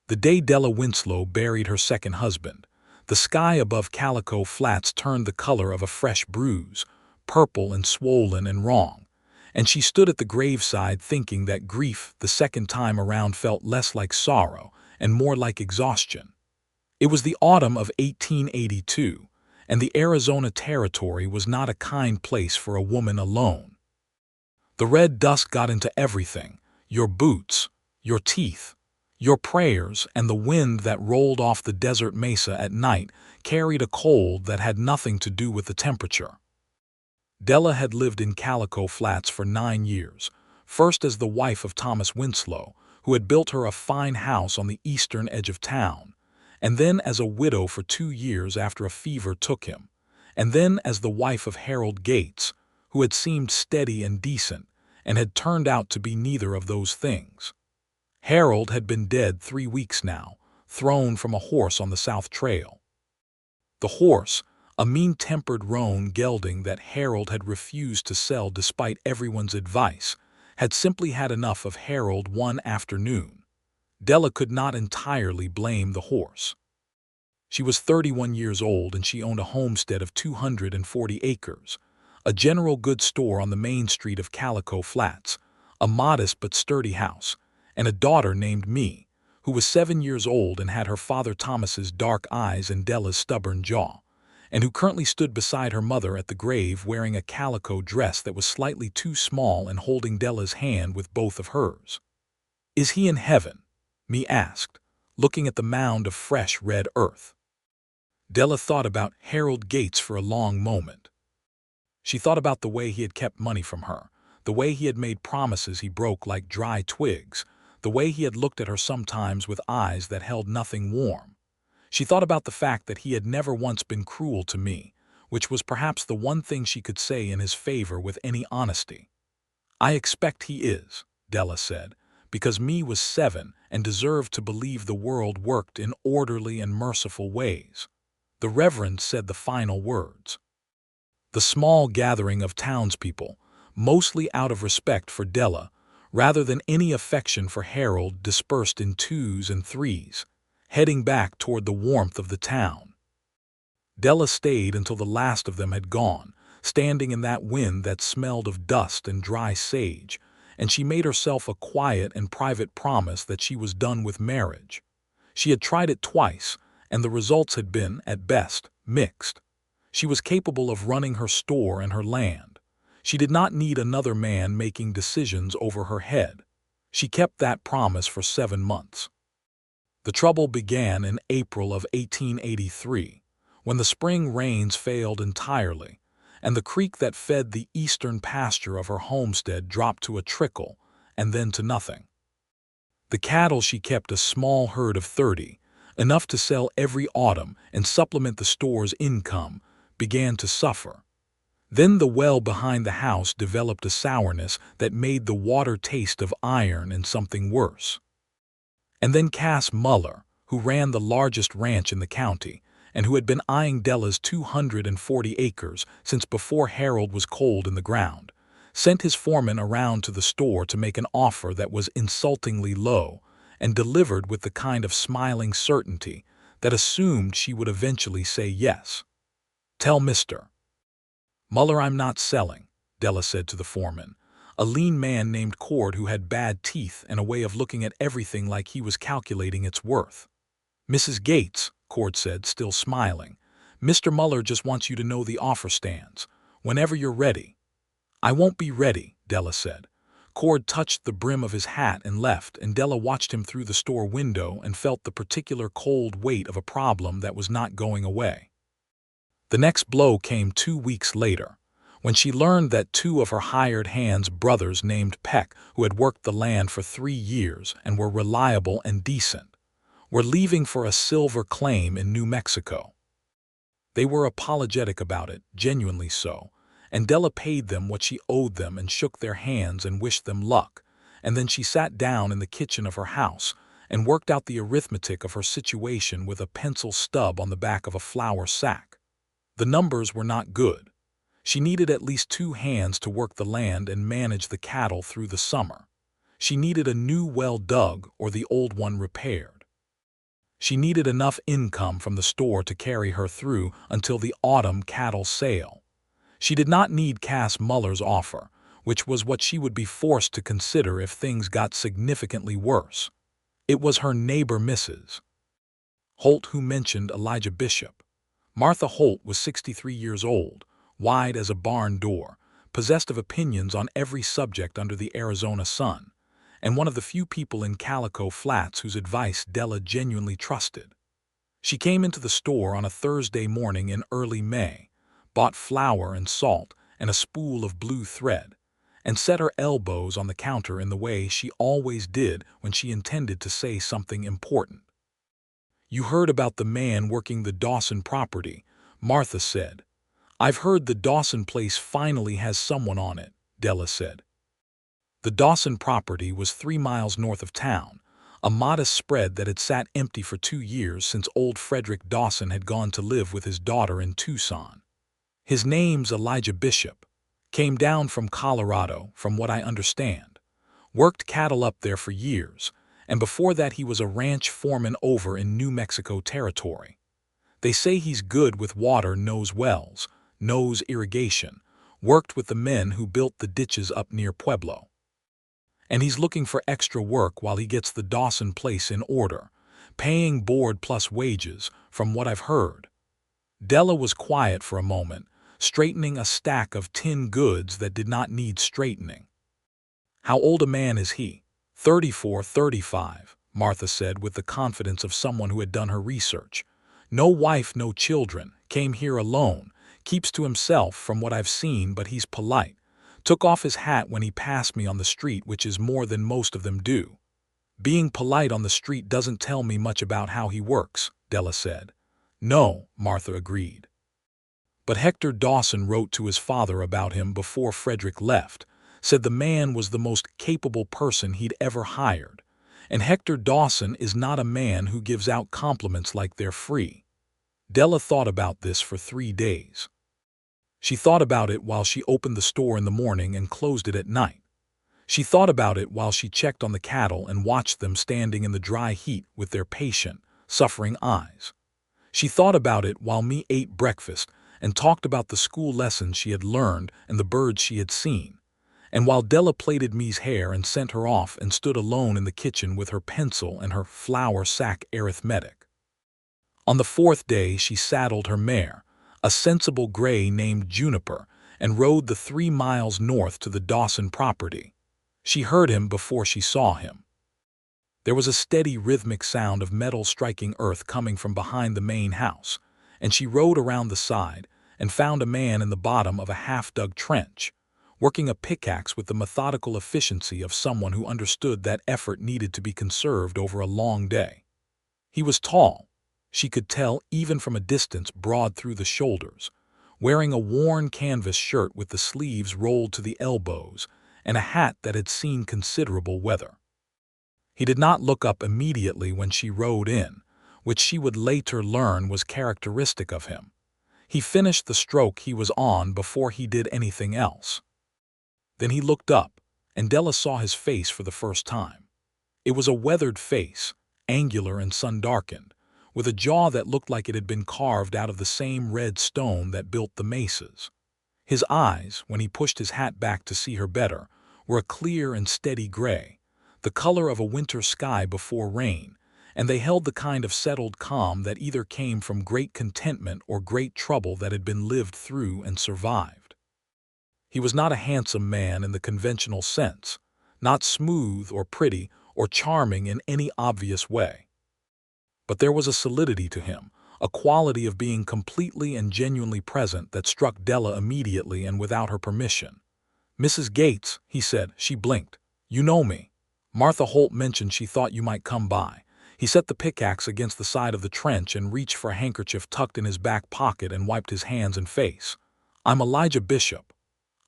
The day Della Winslow buried her second husband, the sky above Calico Flats turned the color of a fresh bruise, purple and swollen and wrong, and she stood at the graveside thinking that grief the second time around felt less like sorrow and more like exhaustion. It was the autumn of 1882, and the Arizona Territory was not a kind place for a woman alone. The red dust got into everything: your boots, your teeth, your prayers, and the wind that rolled off the desert mesa at night carried a cold that had nothing to do with the temperature. Della had lived in Calico Flats for 9 years, first as the wife of Thomas Winslow, who had built her a fine house on the eastern edge of town, and then as a widow for 2 years after a fever took him, and then as the wife of Harold Gates, who had seemed steady and decent, and had turned out to be neither of those things. Harold had been dead 3 weeks now, thrown from a horse on the South Trail. The horse, a mean-tempered roan gelding that Harold had refused to sell despite everyone's advice, had simply had enough of Harold one afternoon. Della could not entirely blame the horse. She was 31 years old and she owned a homestead of 240 acres, a general goods store on the main street of Calico Flats, a modest but sturdy house, and a daughter named Me, who was 7 years old and had her father Thomas's dark eyes and Della's stubborn jaw, and who currently stood beside her mother at the grave wearing a calico dress that was slightly too small and holding Della's hand with both of hers. "Is he in heaven?" Me asked, looking at the mound of fresh red earth. Della thought about Harold Gates for a long moment. She thought about the way he had kept money from her, the way he had made promises he broke like dry twigs, the way he had looked at her sometimes with eyes that held nothing warm. She thought about the fact that he had never once been cruel to me, which was perhaps the one thing she could say in his favor with any honesty. "I expect he is," Della said, because Me was 7 and deserved to believe the world worked in orderly and merciful ways. The Reverend said the final words. The small gathering of townspeople, mostly out of respect for Della, rather than any affection for Harold, dispersed in 2s and 3s, heading back toward the warmth of the town. Della stayed until the last of them had gone, standing in that wind that smelled of dust and dry sage, and she made herself a quiet and private promise that she was done with marriage. She had tried it twice, and the results had been, at best, mixed. She was capable of running her store and her land. She did not need another man making decisions over her head. She kept that promise for 7 months. The trouble began in April of 1883, when the spring rains failed entirely, and the creek that fed the eastern pasture of her homestead dropped to a trickle, and then to nothing. The cattle she kept, a small herd of 30, enough to sell every autumn and supplement the store's income, began to suffer. Then the well behind the house developed a sourness that made the water taste of iron and something worse. And then Cass Muller, who ran the largest ranch in the county, and who had been eyeing Della's 240 acres since before Harold was cold in the ground, sent his foreman around to the store to make an offer that was insultingly low and delivered with the kind of smiling certainty that assumed she would eventually say yes. "Tell Mr. Muller I'm not selling," Della said to the foreman, a lean man named Cord who had bad teeth and a way of looking at everything like he was calculating its worth. "Mrs. Gates," Cord said, still smiling, "Mr. Muller just wants you to know the offer stands, whenever you're ready." "I won't be ready," Della said. Cord touched the brim of his hat and left, and Della watched him through the store window and felt the particular cold weight of a problem that was not going away. The next blow came 2 weeks later, when she learned that 2 of her hired hands' brothers named Peck, who had worked the land for 3 years and were reliable and decent, were leaving for a silver claim in New Mexico. They were apologetic about it, genuinely so, and Della paid them what she owed them and shook their hands and wished them luck, and then she sat down in the kitchen of her house and worked out the arithmetic of her situation with a pencil stub on the back of a flour sack. The numbers were not good. She needed at least 2 hands to work the land and manage the cattle through the summer. She needed a new well dug or the old one repaired. She needed enough income from the store to carry her through until the autumn cattle sale. She did not need Cass Muller's offer, which was what she would be forced to consider if things got significantly worse. It was her neighbor Mrs. Holt who mentioned Elijah Bishop. Martha Holt was 63 years old, wide as a barn door, possessed of opinions on every subject under the Arizona sun, and one of the few people in Calico Flats whose advice Della genuinely trusted. She came into the store on a Thursday morning in early May, bought flour and salt and a spool of blue thread, and set her elbows on the counter in the way she always did when she intended to say something important. "You heard about the man working the Dawson property," Martha said. "I've heard the Dawson place finally has someone on it," Della said. The Dawson property was 3 miles north of town, a modest spread that had sat empty for 2 years since old Frederick Dawson had gone to live with his daughter in Tucson. His name's Elijah Bishop. Came down from Colorado, from what I understand. Worked cattle up there for years, and before that he was a ranch foreman over in New Mexico Territory. They say he's good with water, knows wells, knows irrigation, worked with the men who built the ditches up near Pueblo. And he's looking for extra work while he gets the Dawson place in order, paying board plus wages, from what I've heard. Della was quiet for a moment, straightening a stack of tin goods that did not need straightening. "How old a man is he?" 34, 35, Martha said with the confidence of someone who had done her research. "No wife, no children, came here alone, keeps to himself from what I've seen, but he's polite. Took off his hat when he passed me on the street, which is more than most of them do." "Being polite on the street doesn't tell me much about how he works," Della said. "No," Martha agreed. But Hector Dawson wrote to his father about him before Frederick left, said the man was the most capable person he'd ever hired, and Hector Dawson is not a man who gives out compliments like they're free. Della thought about this for 3 days. She thought about it while she opened the store in the morning and closed it at night. She thought about it while she checked on the cattle and watched them standing in the dry heat with their patient, suffering eyes. She thought about it while me ate breakfast and talked about the school lessons she had learned and the birds she had seen, and while Della plaited me's hair and sent her off and stood alone in the kitchen with her pencil and her flour sack arithmetic. On the 4th day she saddled her mare, a sensible gray named Juniper, and rode the 3 miles north to the Dawson property. She heard him before she saw him. There was a steady rhythmic sound of metal striking earth coming from behind the main house, and she rode around the side and found a man in the bottom of a half-dug trench, working a pickaxe with the methodical efficiency of someone who understood that effort needed to be conserved over a long day. He was tall, she could tell even from a distance, broad through the shoulders, wearing a worn canvas shirt with the sleeves rolled to the elbows and a hat that had seen considerable weather. He did not look up immediately when she rode in, which she would later learn was characteristic of him. He finished the stroke he was on before he did anything else. Then he looked up, and Della saw his face for the first time. It was a weathered face, angular and sun-darkened, with a jaw that looked like it had been carved out of the same red stone that built the mesas. His eyes, when he pushed his hat back to see her better, were a clear and steady gray, the color of a winter sky before rain, and they held the kind of settled calm that either came from great contentment or great trouble that had been lived through and survived. He was not a handsome man in the conventional sense, not smooth or pretty or charming in any obvious way. But there was a solidity to him, a quality of being completely and genuinely present that struck Della immediately and without her permission. "Mrs. Gates," he said. She blinked. "You know me. Martha Holt mentioned she thought you might come by." He set the pickaxe against the side of the trench and reached for a handkerchief tucked in his back pocket and wiped his hands and face. "I'm Elijah Bishop."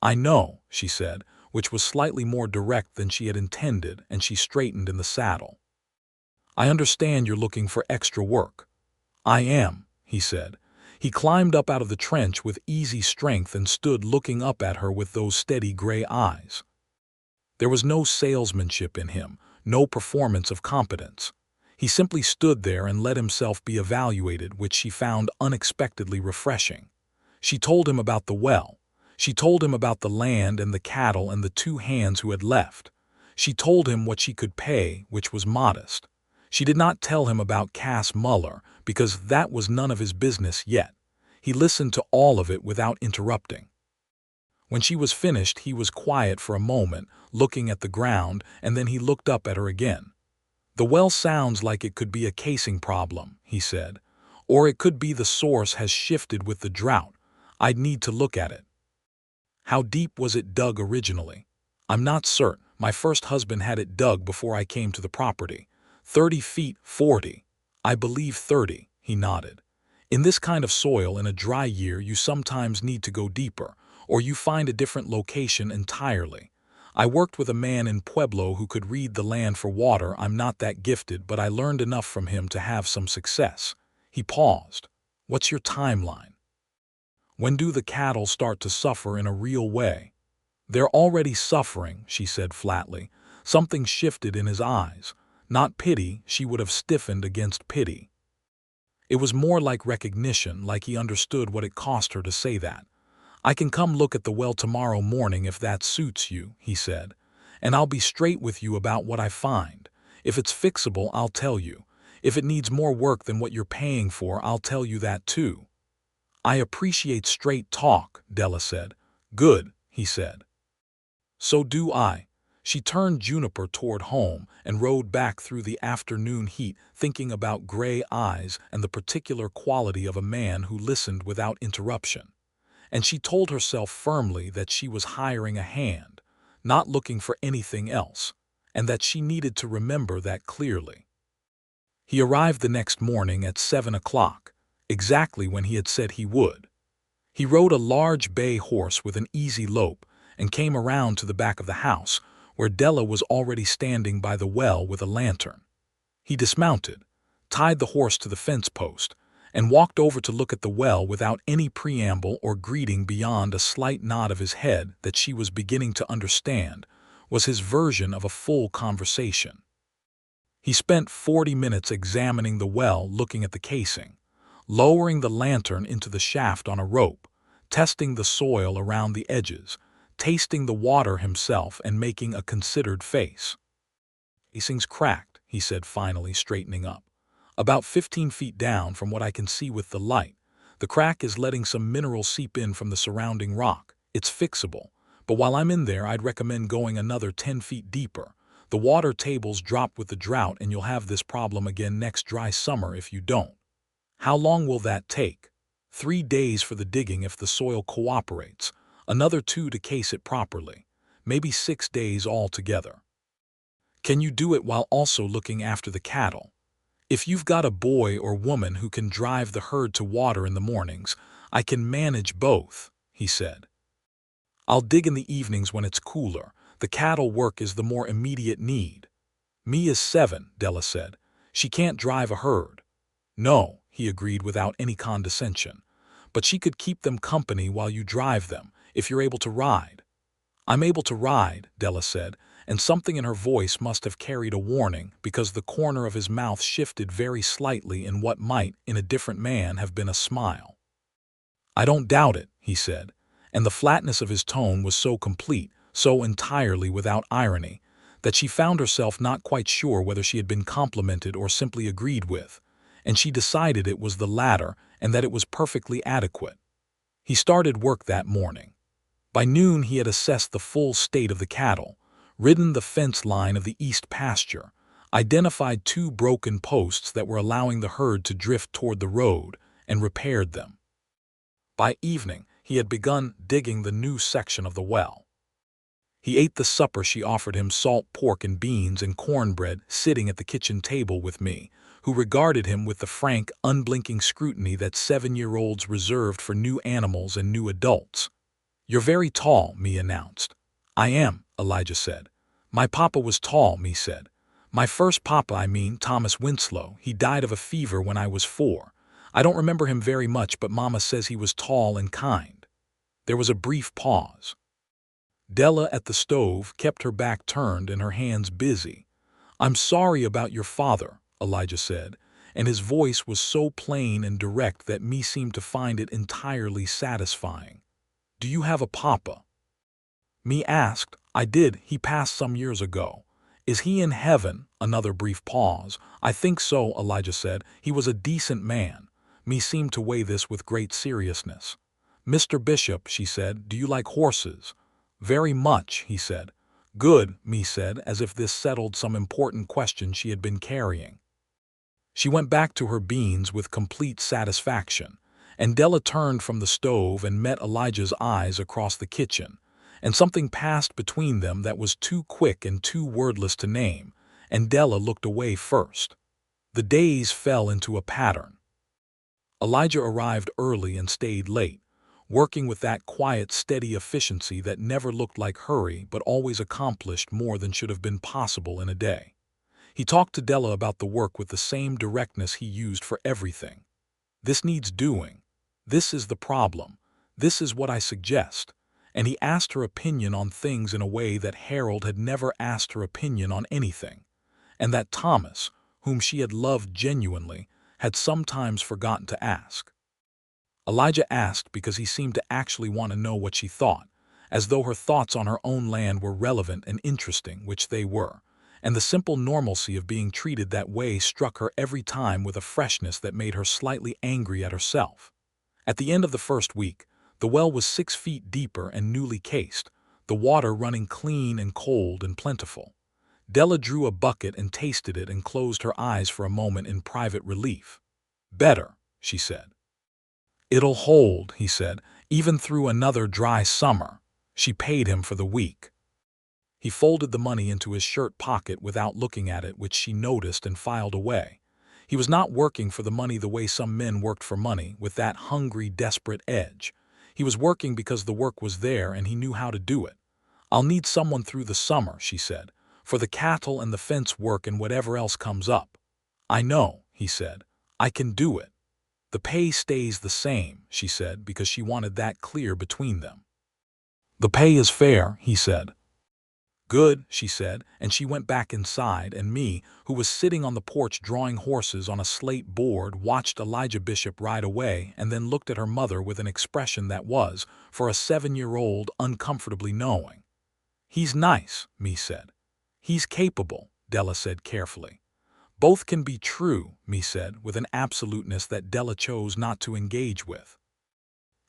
"I know," she said, which was slightly more direct than she had intended, and she straightened in the saddle. "I understand you're looking for extra work." "I am," he said. He climbed up out of the trench with easy strength and stood looking up at her with those steady gray eyes. There was no salesmanship in him, no performance of competence. He simply stood there and let himself be evaluated, which she found unexpectedly refreshing. She told him about the well. She told him about the land and the cattle and the two hands who had left. She told him what she could pay, which was modest. She did not tell him about Cass Muller, because that was none of his business yet. He listened to all of it without interrupting. When she was finished, he was quiet for a moment, looking at the ground, and then he looked up at her again. "The well sounds like it could be a casing problem," he said. "Or it could be the source has shifted with the drought. I'd need to look at it." "How deep was it dug originally?" "I'm not certain. My first husband had it dug before I came to the property. 30 feet, 40. I believe 30, he nodded. "In this kind of soil in a dry year you sometimes need to go deeper, or you find a different location entirely. I worked with a man in Pueblo who could read the land for water. I'm not that gifted, but I learned enough from him to have some success." He paused. "What's your timeline? When do the cattle start to suffer in a real way?" "They're already suffering," she said flatly. Something shifted in his eyes. Not pity, she would have stiffened against pity. It was more like recognition, like he understood what it cost her to say that. "I can come look at the well tomorrow morning if that suits you," he said. "And I'll be straight with you about what I find. If it's fixable, I'll tell you. If it needs more work than what you're paying for, I'll tell you that too." "I appreciate straight talk," Della said. "Good," he said. "So do I." She turned Juniper toward home and rode back through the afternoon heat, thinking about gray eyes and the particular quality of a man who listened without interruption. And she told herself firmly that she was hiring a hand, not looking for anything else, and that she needed to remember that clearly. He arrived the next morning at 7 o'clock, exactly when he had said he would. He rode a large bay horse with an easy lope and came around to the back of the house, where Della was already standing by the well with a lantern. He dismounted, tied the horse to the fence post, and walked over to look at the well without any preamble or greeting beyond a slight nod of his head that she was beginning to understand was his version of a full conversation. He spent 40 minutes examining the well, looking at the casing, lowering the lantern into the shaft on a rope, testing the soil around the edges, tasting the water himself and making a considered face. "Casing's cracked," he said finally, straightening up. "About 15 feet down from what I can see with the light. The crack is letting some mineral seep in from the surrounding rock. It's fixable, but while I'm in there I'd recommend going another 10 feet deeper. The water table's dropped with the drought and you'll have this problem again next dry summer if you don't." "How long will that take?" 3 days for the digging if the soil cooperates, another 2 to case it properly, maybe 6 days altogether. "Can you do it while also looking after the cattle?" "If you've got a boy or woman who can drive the herd to water in the mornings, I can manage both," he said. "I'll dig in the evenings when it's cooler. The cattle work is the more immediate need." "Me is 7, Della said. She can't drive a herd." "No," he agreed without any condescension. "But she could keep them company while you drive them, if you're able to ride." "I'm able to ride," Della said, and something in her voice must have carried a warning because the corner of his mouth shifted very slightly in what might, in a different man, have been a smile. "I don't doubt it," he said, and the flatness of his tone was so complete, so entirely without irony, that she found herself not quite sure whether she had been complimented or simply agreed with, and she decided it was the latter and that it was perfectly adequate. He started work that morning. By noon he had assessed the full state of the cattle, ridden the fence line of the east pasture, identified 2 broken posts that were allowing the herd to drift toward the road, and repaired them. By evening, he had begun digging the new section of the well. He ate the supper she offered him, salt pork and beans and cornbread, sitting at the kitchen table with me, who regarded him with the frank, unblinking scrutiny that 7-year-olds reserved for new animals and new adults. "You're very tall," me announced. "I am," Elijah said. "My papa was tall," me said. "My first papa, I mean Thomas Winslow. He died of a fever when I was 4. I don't remember him very much, but Mama says he was tall and kind." There was a brief pause. Della at the stove kept her back turned and her hands busy. "I'm sorry about your father," Elijah said, and his voice was so plain and direct that me seemed to find it entirely satisfying. "Do you have a papa?" Me asked. "I did. He passed some years ago." "Is he in heaven?" Another brief pause. "I think so," Elijah said. "He was a decent man." Me seemed to weigh this with great seriousness. "Mr. Bishop," she said, "do you like horses?" "Very much," he said. "Good," me said, as if this settled some important question she had been carrying. She went back to her beans with complete satisfaction, and Della turned from the stove and met Elijah's eyes across the kitchen, and something passed between them that was too quick and too wordless to name, and Della looked away first. The days fell into a pattern. Elijah arrived early and stayed late, working with that quiet, steady efficiency that never looked like hurry but always accomplished more than should have been possible in a day. He talked to Della about the work with the same directness he used for everything. "This needs doing. This is the problem. This is what I suggest." And he asked her opinion on things in a way that Harold had never asked her opinion on anything, and that Thomas, whom she had loved genuinely, had sometimes forgotten to ask. Elijah asked because he seemed to actually want to know what she thought, as though her thoughts on her own land were relevant and interesting, which they were, and the simple normalcy of being treated that way struck her every time with a freshness that made her slightly angry at herself. At the end of the first week, the well was 6 feet deeper and newly cased, the water running clean and cold and plentiful. Della drew a bucket and tasted it and closed her eyes for a moment in private relief. "Better," she said. "It'll hold," he said, "even through another dry summer." She paid him for the week. He folded the money into his shirt pocket without looking at it, which she noticed and filed away. He was not working for the money the way some men worked for money, with that hungry, desperate edge. He was working because the work was there and he knew how to do it. "I'll need someone through the summer," she said, "for the cattle and the fence work and whatever else comes up." "I know," he said. "I can do it." "The pay stays the same," she said, because she wanted that clear between them. "The pay is fair," he said. "Good," she said, and she went back inside, and me, who was sitting on the porch drawing horses on a slate board, watched Elijah Bishop ride away and then looked at her mother with an expression that was, for a 7-year-old, uncomfortably knowing. "He's nice," me said. "He's capable," Della said carefully. "Both can be true," me said, with an absoluteness that Della chose not to engage with.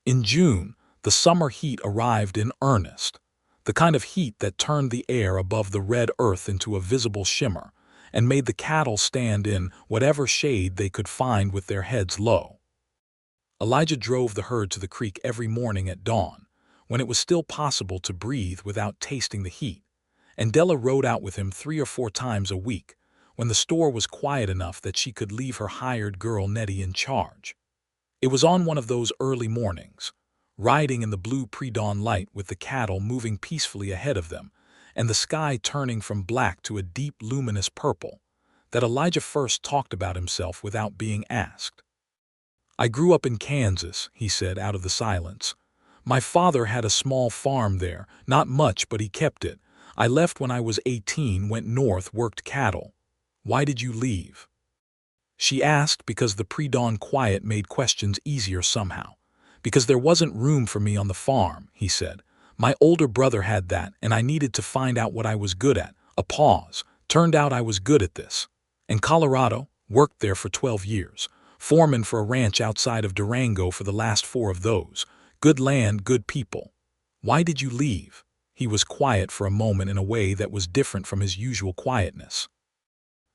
In June, the summer heat arrived in earnest, the kind of heat that turned the air above the red earth into a visible shimmer and made the cattle stand in whatever shade they could find with their heads low. Elijah drove the herd to the creek every morning at dawn, when it was still possible to breathe without tasting the heat, and Della rode out with him 3 or 4 times a week, when the store was quiet enough that she could leave her hired girl Nettie in charge. It was on one of those early mornings, riding in the blue pre-dawn light with the cattle moving peacefully ahead of them, and the sky turning from black to a deep luminous purple, that Elijah first talked about himself without being asked. "I grew up in Kansas," he said out of the silence. "My father had a small farm there, not much, but he kept it. I left when I was 18, went north, worked cattle." "Why did you leave?" she asked, because the pre-dawn quiet made questions easier somehow. "Because there wasn't room for me on the farm," he said. "My older brother had that, and I needed to find out what I was good at." A pause. "Turned out I was good at this." "In Colorado, worked there for 12 years. Foreman for a ranch outside of Durango for the last 4 of those. Good land, good people." "Why did you leave?" He was quiet for a moment in a way that was different from his usual quietness.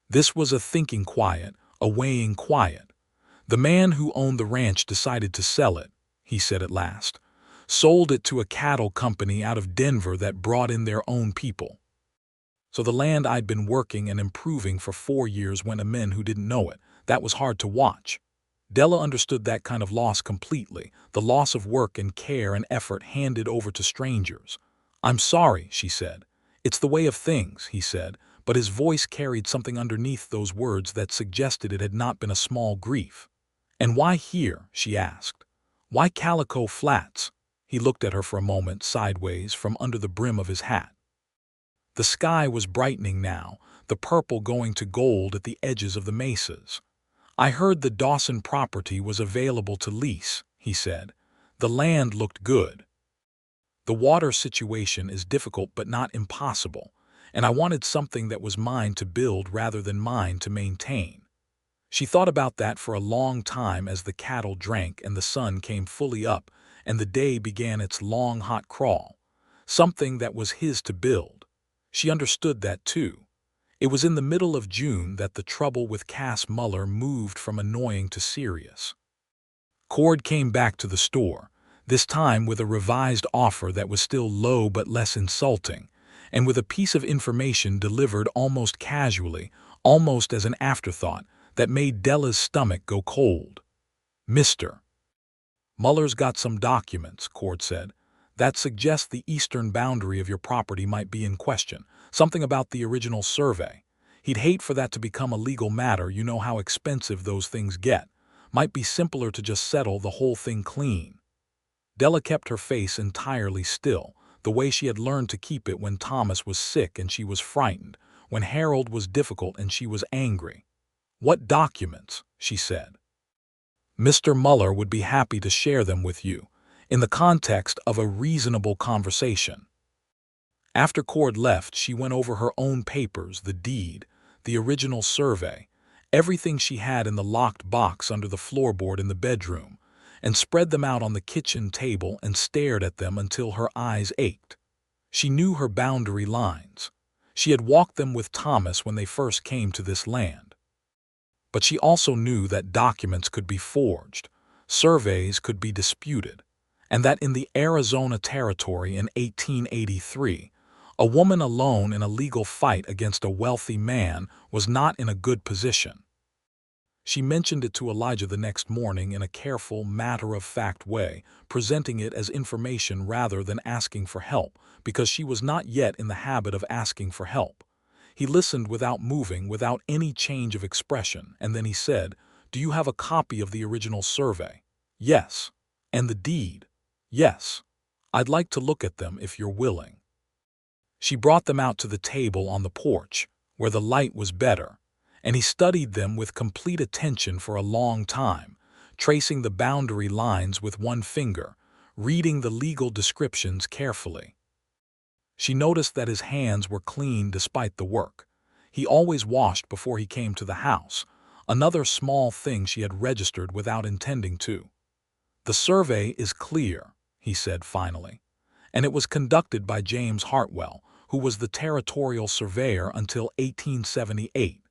This was a thinking quiet, a weighing quiet. "The man who owned the ranch decided to sell it," he said at last. "Sold it to a cattle company out of Denver that brought in their own people. So the land I'd been working and improving for 4 years went to men who didn't know it. That was hard to watch." Della understood that kind of loss completely, the loss of work and care and effort handed over to strangers. "I'm sorry," she said. "It's the way of things," he said, but his voice carried something underneath those words that suggested it had not been a small grief. "And why here?" she asked. "Why Calico Flats?" He looked at her for a moment sideways from under the brim of his hat. The sky was brightening now, the purple going to gold at the edges of the mesas. "I heard the Dawson property was available to lease," he said. "The land looked good. The water situation is difficult but not impossible, and I wanted something that was mine to build rather than mine to maintain." She thought about that for a long time as the cattle drank and the sun came fully up and the day began its long hot crawl. Something that was his to build. She understood that too. It was in the middle of June that the trouble with Cass Muller moved from annoying to serious. Cord came back to the store, this time with a revised offer that was still low but less insulting, and with a piece of information delivered almost casually, almost as an afterthought, that made Della's stomach go cold. "Mr. Muller's got some documents," Cord said, "that suggest the eastern boundary of your property might be in question, something about the original survey. He'd hate for that to become a legal matter, you know how expensive those things get. Might be simpler to just settle the whole thing clean." Della kept her face entirely still, the way she had learned to keep it when Thomas was sick and she was frightened, when Harold was difficult and she was angry. "What documents?" she said. "Mr. Muller would be happy to share them with you, in the context of a reasonable conversation." After Cord left, she went over her own papers, the deed, the original survey, everything she had in the locked box under the floorboard in the bedroom, and spread them out on the kitchen table and stared at them until her eyes ached. She knew her boundary lines. She had walked them with Thomas when they first came to this land. But she also knew that documents could be forged, surveys could be disputed, and that in the Arizona Territory in 1883, a woman alone in a legal fight against a wealthy man was not in a good position. She mentioned it to Elijah the next morning in a careful, matter-of-fact way, presenting it as information rather than asking for help, because she was not yet in the habit of asking for help. He listened without moving, without any change of expression, and then he said, "Do you have a copy of the original survey?" "Yes." "And the deed?" "Yes. I'd like to look at them if you're willing." She brought them out to the table on the porch, where the light was better, and he studied them with complete attention for a long time, tracing the boundary lines with one finger, reading the legal descriptions carefully. She noticed that his hands were clean despite the work. He always washed before he came to the house, another small thing she had registered without intending to. "The survey is clear," he said finally, "and it was conducted by James Hartwell, who was the territorial surveyor until 1878.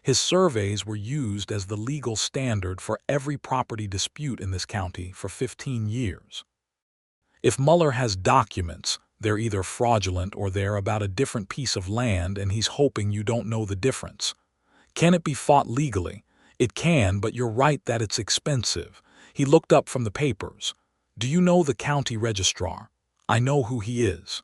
His surveys were used as the legal standard for every property dispute in this county for 15 years. If Muller has documents, they're either fraudulent or they're about a different piece of land and he's hoping you don't know the difference. Can it be fought legally? It can, but you're right that it's expensive." He looked up from the papers. "Do you know the county registrar?" "I know who he is."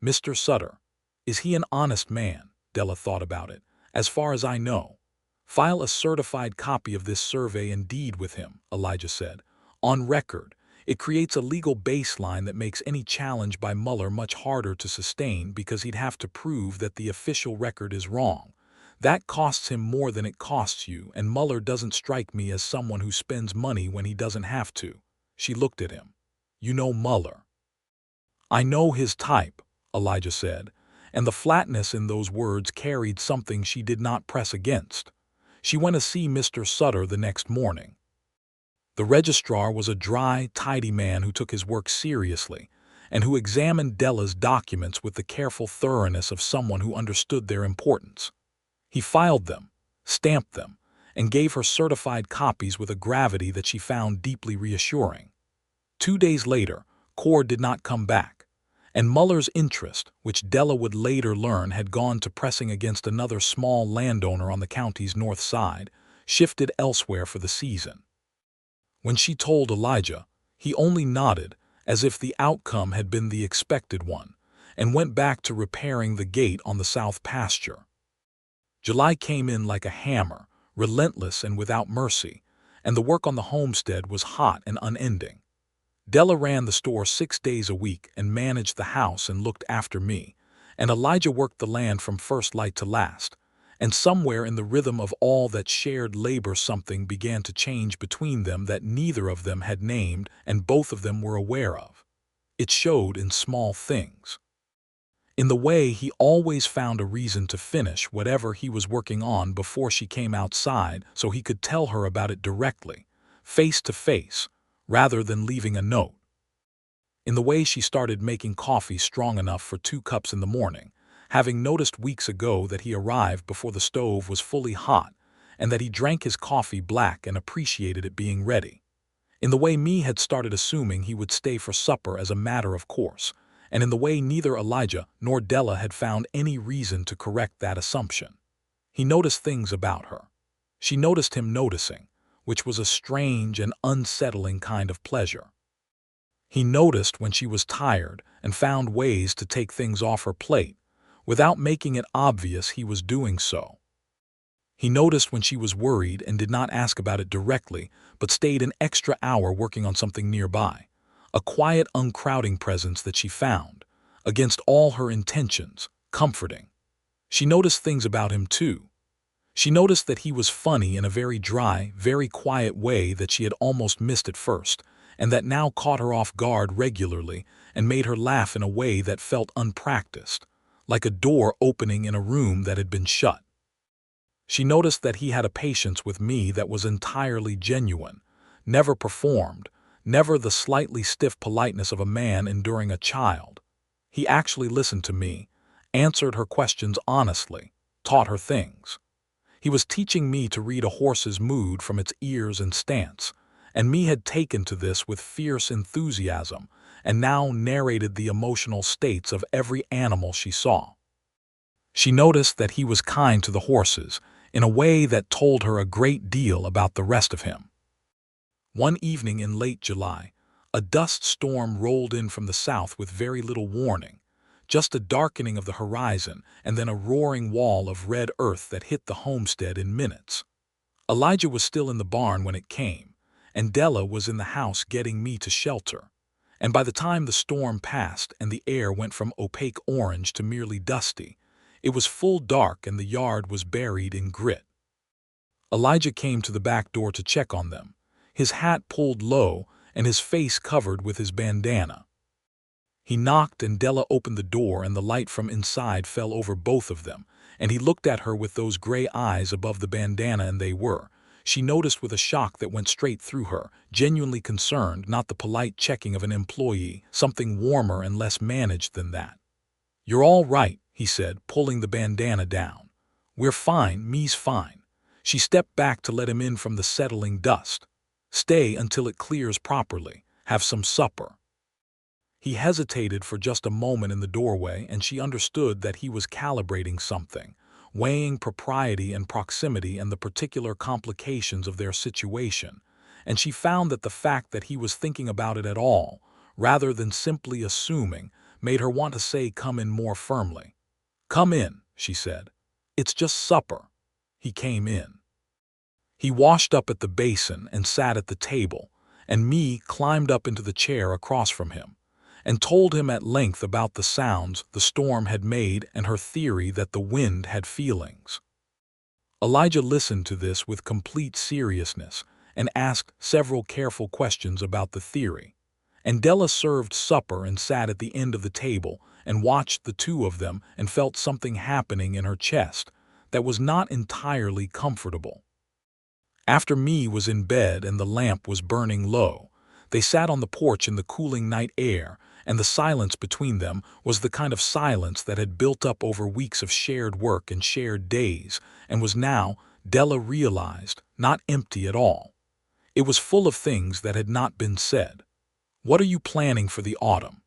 "Mr. Sutter. Is he an honest man?" Della thought about it. "As far as I know." "File a certified copy of this survey and deed with him," Elijah said. "On record. It creates a legal baseline that makes any challenge by Muller much harder to sustain because he'd have to prove that the official record is wrong. That costs him more than it costs you, and Muller doesn't strike me as someone who spends money when he doesn't have to." She looked at him. "You know Muller?" "I know his type," Elijah said, and the flatness in those words carried something she did not press against. She went to see Mr. Sutter the next morning. The registrar was a dry, tidy man who took his work seriously, and who examined Della's documents with the careful thoroughness of someone who understood their importance. He filed them, stamped them, and gave her certified copies with a gravity that she found deeply reassuring. 2 days later, Cord did not come back, and Muller's interest, which Della would later learn had gone to pressing against another small landowner on the county's north side, shifted elsewhere for the season. When she told Elijah, he only nodded, as if the outcome had been the expected one, and went back to repairing the gate on the south pasture. July came in like a hammer, relentless and without mercy, and the work on the homestead was hot and unending. Della ran the store 6 days a week and managed the house and looked after me, and Elijah worked the land from first light to last. And somewhere in the rhythm of all that shared labor something began to change between them that neither of them had named and both of them were aware of. It showed in small things. In the way he always found a reason to finish whatever he was working on before she came outside so he could tell her about it directly, face to face, rather than leaving a note. In the way she started making coffee strong enough for 2 cups in the morning, having noticed weeks ago that he arrived before the stove was fully hot and that he drank his coffee black and appreciated it being ready. In the way me had started assuming he would stay for supper as a matter of course, and in the way neither Elijah nor Della had found any reason to correct that assumption. He noticed things about her. She noticed him noticing, which was a strange and unsettling kind of pleasure. He noticed when she was tired and found ways to take things off her plate, without making it obvious he was doing so. He noticed when she was worried and did not ask about it directly, but stayed an extra hour working on something nearby, a quiet, uncrowding presence that she found, against all her intentions, comforting. She noticed things about him too. She noticed that he was funny in a very dry, very quiet way that she had almost missed at first, and that now caught her off guard regularly and made her laugh in a way that felt unpracticed, like a door opening in a room that had been shut. She noticed that he had a patience with me that was entirely genuine, never performed, never the slightly stiff politeness of a man enduring a child. He actually listened to me, answered her questions honestly, taught her things. He was teaching me to read a horse's mood from its ears and stance, and me had taken to this with fierce enthusiasm and now narrated the emotional states of every animal she saw. She noticed that he was kind to the horses in a way that told her a great deal about the rest of him. One evening in late July, a dust storm rolled in from the south with very little warning, just a darkening of the horizon and then a roaring wall of red earth that hit the homestead in minutes. Elijah was still in the barn when it came, and Della was in the house getting me to shelter. And by the time the storm passed and the air went from opaque orange to merely dusty, it was full dark and the yard was buried in grit. Elijah came to the back door to check on them, his hat pulled low and his face covered with his bandana. He knocked and Della opened the door and the light from inside fell over both of them, and he looked at her with those gray eyes above the bandana and she noticed with a shock that went straight through her, genuinely concerned, not the polite checking of an employee, something warmer and less managed than that. "You're all right," he said, pulling the bandana down. "We're fine, me's fine." She stepped back to let him in from the settling dust. "Stay until it clears properly. Have some supper." He hesitated for just a moment in the doorway, and she understood that he was calibrating something, weighing propriety and proximity and the particular complications of their situation, and she found that the fact that he was thinking about it at all, rather than simply assuming, made her want to say come in more firmly. "Come in," she said. "It's just supper." He came in. He washed up at the basin and sat at the table, and me climbed up into the chair across from him, and told him at length about the sounds the storm had made and her theory that the wind had feelings. Elijah listened to this with complete seriousness and asked several careful questions about the theory, and Della served supper and sat at the end of the table and watched the two of them and felt something happening in her chest that was not entirely comfortable. After me was in bed and the lamp was burning low, they sat on the porch in the cooling night air, and the silence between them was the kind of silence that had built up over weeks of shared work and shared days, and was now, Della realized, not empty at all. It was full of things that had not been said. "What are you planning for the autumn?"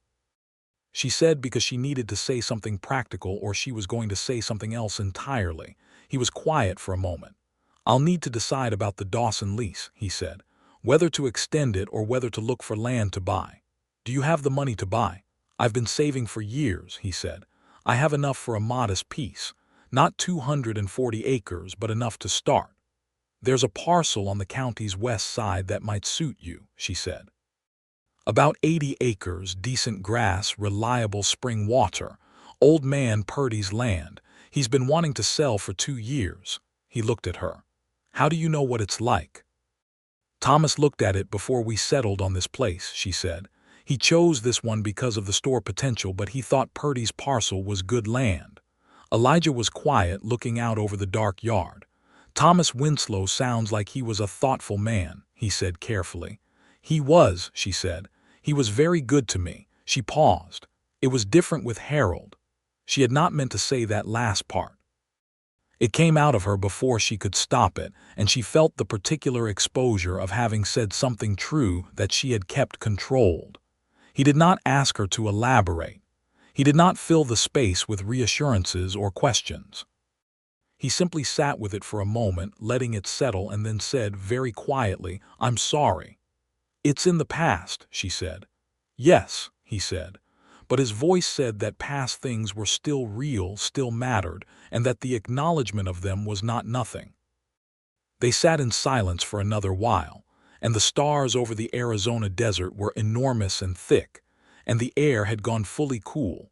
She said because she needed to say something practical or she was going to say something else entirely. He was quiet for a moment. "I'll need to decide about the Dawson lease," he said, "whether to extend it or whether to look for land to buy." "Do you have the money to buy?" "I've been saving for years," he said. "I have enough for a modest piece, not 240 acres, but enough to start." "There's a parcel on the county's west side that might suit you," she said. "About 80 acres, decent grass, reliable spring water, Old man Purdy's land. He's been wanting to sell for 2 years. He looked at her. How do you know what it's like? Thomas looked at it before we settled on this place, she said. He chose this one because of the store potential, but he thought Purdy's parcel was good land. Elijah was quiet, looking out over the dark yard. Thomas Winslow sounds like he was a thoughtful man, he said carefully. He was, she said. He was very good to me. She paused. It was different with Harold. She had not meant to say that last part. It came out of her before she could stop it, and she felt the particular exposure of having said something true that she had kept controlled. He did not ask her to elaborate. He did not fill the space with reassurances or questions. He simply sat with it for a moment, letting it settle, and then said very quietly, "I'm sorry." "It's in the past," she said. "Yes," he said. But his voice said that past things were still real, still mattered, and that the acknowledgement of them was not nothing. They sat in silence for another while, and the stars over the Arizona desert were enormous and thick, and the air had gone fully cool.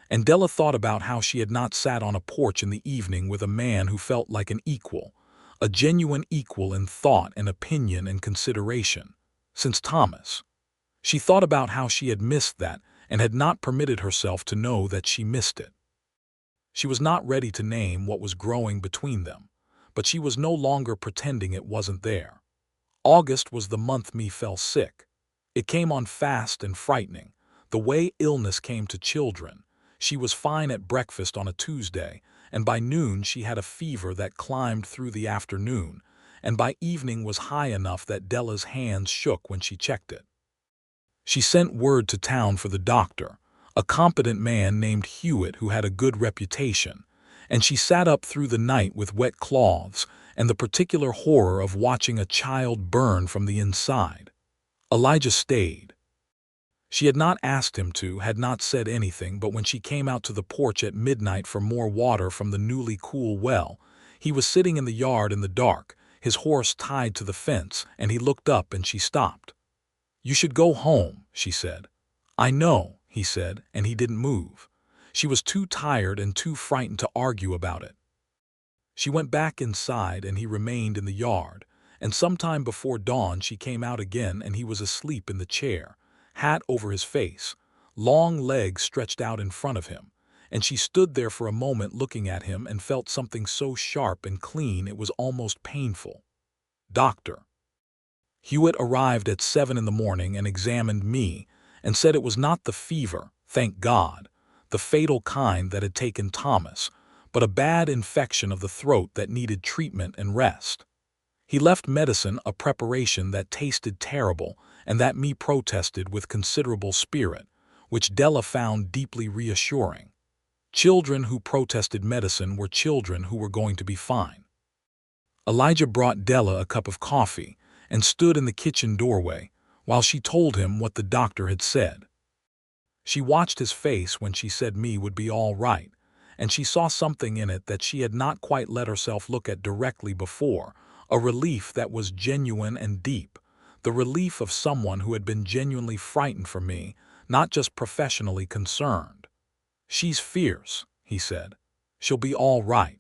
And Della thought about how she had not sat on a porch in the evening with a man who felt like an equal, a genuine equal in thought and opinion and consideration, since Thomas. She thought about how she had missed that and had not permitted herself to know that she missed it. She was not ready to name what was growing between them, but she was no longer pretending it wasn't there. August was the month me fell sick. It came on fast and frightening, the way illness came to children. She was fine at breakfast on a Tuesday, and by noon she had a fever that climbed through the afternoon, and by evening was high enough that Della's hands shook when she checked it. She sent word to town for the doctor, a competent man named Hewitt who had a good reputation, and she sat up through the night with wet cloths and the particular horror of watching a child burn from the inside. Elijah stayed. She had not asked him to, had not said anything, but when she came out to the porch at midnight for more water from the newly cool well, he was sitting in the yard in the dark, his horse tied to the fence, and he looked up and she stopped. "You should go home," she said. "I know," he said, and he didn't move. She was too tired and too frightened to argue about it. She went back inside and he remained in the yard, and sometime before dawn she came out again and he was asleep in the chair, hat over his face, long legs stretched out in front of him, and she stood there for a moment looking at him and felt something so sharp and clean it was almost painful. "Doctor." Hewitt arrived at 7 in the morning and examined me and said it was not the fever, thank God, the fatal kind that had taken Thomas, but a bad infection of the throat that needed treatment and rest. He left medicine, a preparation that tasted terrible and that me protested with considerable spirit, which Della found deeply reassuring. Children who protested medicine were children who were going to be fine. Elijah brought Della a cup of coffee and stood in the kitchen doorway while she told him what the doctor had said. She watched his face when she said me would be all right, and she saw something in it that she had not quite let herself look at directly before, a relief that was genuine and deep, the relief of someone who had been genuinely frightened for me, not just professionally concerned. "She's fierce," he said. "She'll be all right."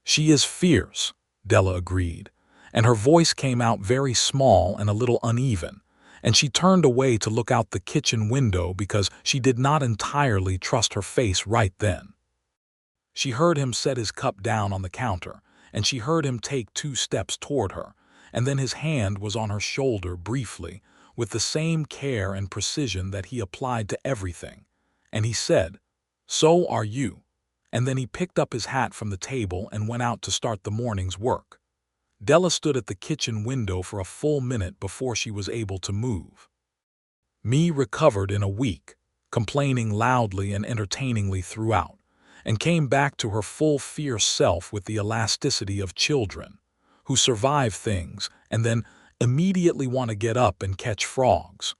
"She is fierce," Della agreed, and her voice came out very small and a little uneven, and she turned away to look out the kitchen window because she did not entirely trust her face right then. She heard him set his cup down on the counter, and she heard him take 2 steps toward her, and then his hand was on her shoulder briefly, with the same care and precision that he applied to everything, and he said, "So are you," and then he picked up his hat from the table and went out to start the morning's work. Della stood at the kitchen window for a full minute before she was able to move. Me recovered in a week, complaining loudly and entertainingly throughout, and came back to her full fierce self with the elasticity of children, who survive things and then immediately want to get up and catch frogs.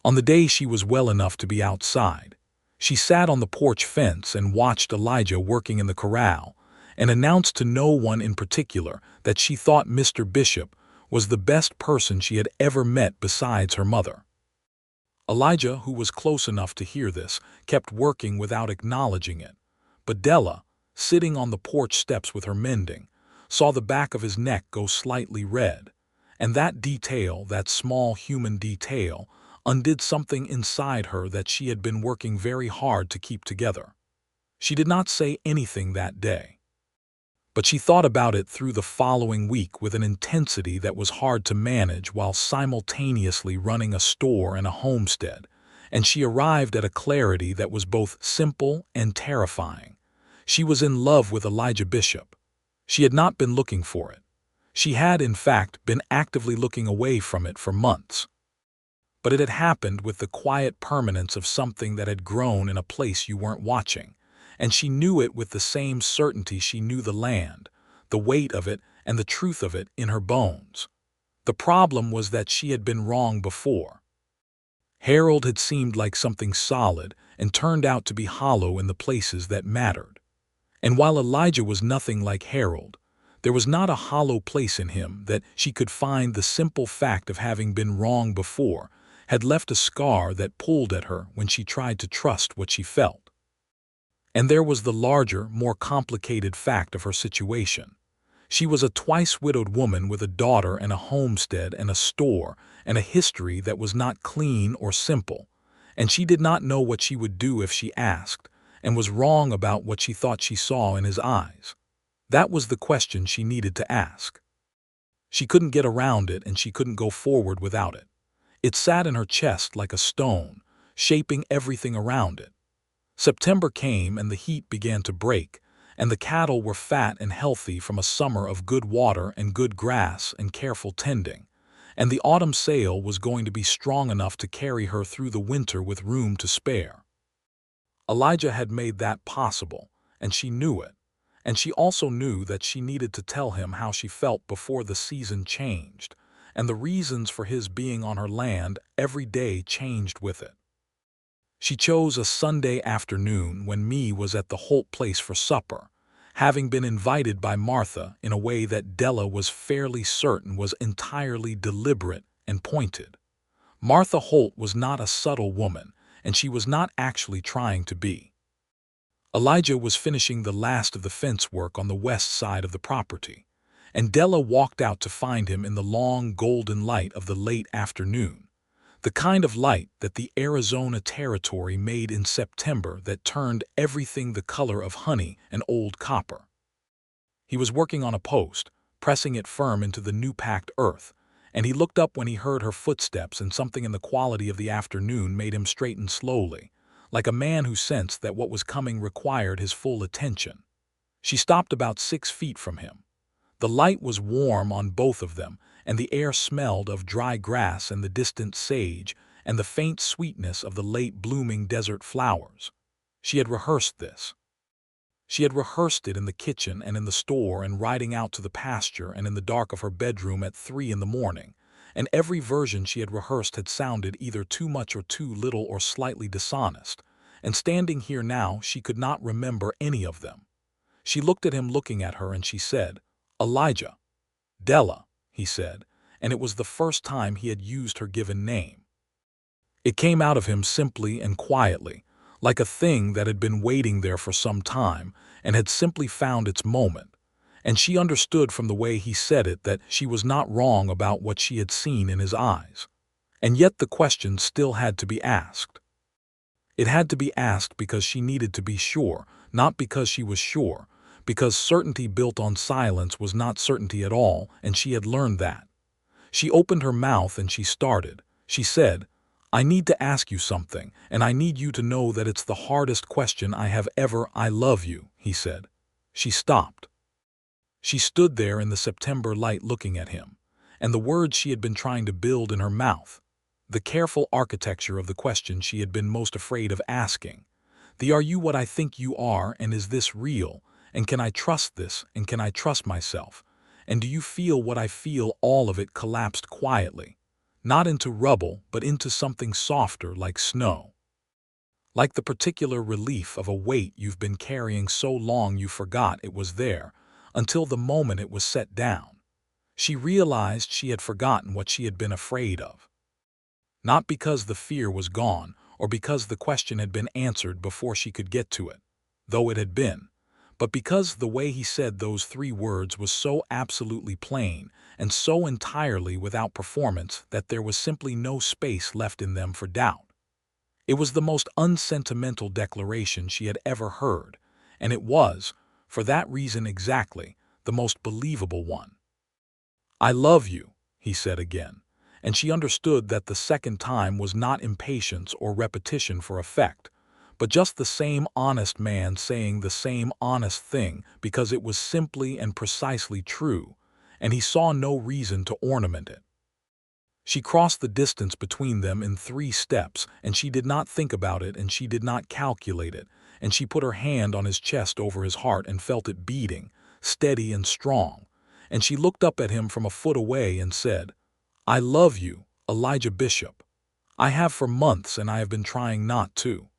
On the day she was well enough to be outside, she sat on the porch fence and watched Elijah working in the corral, and announced to no one in particular that she thought Mr. Bishop was the best person she had ever met besides her mother. Elijah, who was close enough to hear this, kept working without acknowledging it. But Della, sitting on the porch steps with her mending, saw the back of his neck go slightly red. And that detail, that small human detail, undid something inside her that she had been working very hard to keep together. She did not say anything that day. But she thought about it through the following week with an intensity that was hard to manage while simultaneously running a store and a homestead, and she arrived at a clarity that was both simple and terrifying. She was in love with Elijah Bishop. She had not been looking for it. She had, in fact, been actively looking away from it for months. But it had happened with the quiet permanence of something that had grown in a place you weren't watching, and she knew it with the same certainty she knew the land, the weight of it and the truth of it in her bones. The problem was that she had been wrong before. Harold had seemed like something solid and turned out to be hollow in the places that mattered. And while Elijah was nothing like Harold, there was not a hollow place in him that she could find. The simple fact of having been wrong before had left a scar that pulled at her when she tried to trust what she felt. And there was the larger, more complicated fact of her situation. She was a twice-widowed woman with a daughter and a homestead and a store and a history that was not clean or simple, and she did not know what she would do if she asked, and was wrong about what she thought she saw in his eyes. That was the question she needed to ask. She couldn't get around it, and she couldn't go forward without it. It sat in her chest like a stone, shaping everything around it. September came and the heat began to break, and the cattle were fat and healthy from a summer of good water and good grass and careful tending, and the autumn sale was going to be strong enough to carry her through the winter with room to spare. Elijah had made that possible, and she knew it, and she also knew that she needed to tell him how she felt before the season changed, and the reasons for his being on her land every day changed with it. She chose a Sunday afternoon when Mee was at the Holt place for supper, having been invited by Martha in a way that Della was fairly certain was entirely deliberate and pointed. Martha Holt was not a subtle woman, and she was not actually trying to be. Elijah was finishing the last of the fence work on the west side of the property, and Della walked out to find him in the long golden light of the late afternoon, the kind of light that the Arizona territory made in September that turned everything the color of honey and old copper. He was working on a post, pressing it firm into the new-packed earth, and he looked up when he heard her footsteps, and something in the quality of the afternoon made him straighten slowly, like a man who sensed that what was coming required his full attention. She stopped about 6 feet from him. The light was warm on both of them, and the air smelled of dry grass and the distant sage and the faint sweetness of the late blooming desert flowers. She had rehearsed this. She had rehearsed it in the kitchen and in the store and riding out to the pasture and in the dark of her bedroom at 3 in the morning, and every version she had rehearsed had sounded either too much or too little or slightly dishonest, and standing here now she could not remember any of them. She looked at him looking at her and she said, "Elijah." "Della," he said, and it was the first time he had used her given name. It came out of him simply and quietly, like a thing that had been waiting there for some time and had simply found its moment, and she understood from the way he said it that she was not wrong about what she had seen in his eyes. And yet the question still had to be asked. It had to be asked because she needed to be sure, not because she was sure, because certainty built on silence was not certainty at all, and she had learned that. She opened her mouth and she started. She said, "I need to ask you something, and I need you to know that it's the hardest question I have ever—" "I love you," he said. She stopped. She stood there in the September light looking at him, and the words she had been trying to build in her mouth, the careful architecture of the question she had been most afraid of asking. "Are you what I think you are, and is this real? And can I trust this, and can I trust myself? And do you feel what I feel?" All of it collapsed quietly, not into rubble, but into something softer like snow. Like the particular relief of a weight you've been carrying so long you forgot it was there, until the moment it was set down. She realized she had forgotten what she had been afraid of. Not because the fear was gone, or because the question had been answered before she could get to it, though it had been, but because the way he said those 3 words was so absolutely plain and so entirely without performance that there was simply no space left in them for doubt. It was the most unsentimental declaration she had ever heard, and it was, for that reason exactly, the most believable one. "I love you," he said again, and she understood that the second time was not impatience or repetition for effect, but just the same honest man saying the same honest thing because it was simply and precisely true, and he saw no reason to ornament it. She crossed the distance between them in 3 steps, and she did not think about it and she did not calculate it, and she put her hand on his chest over his heart and felt it beating, steady and strong, and she looked up at him from a foot away and said, "I love you, Elijah Bishop. I have for months and I have been trying not to."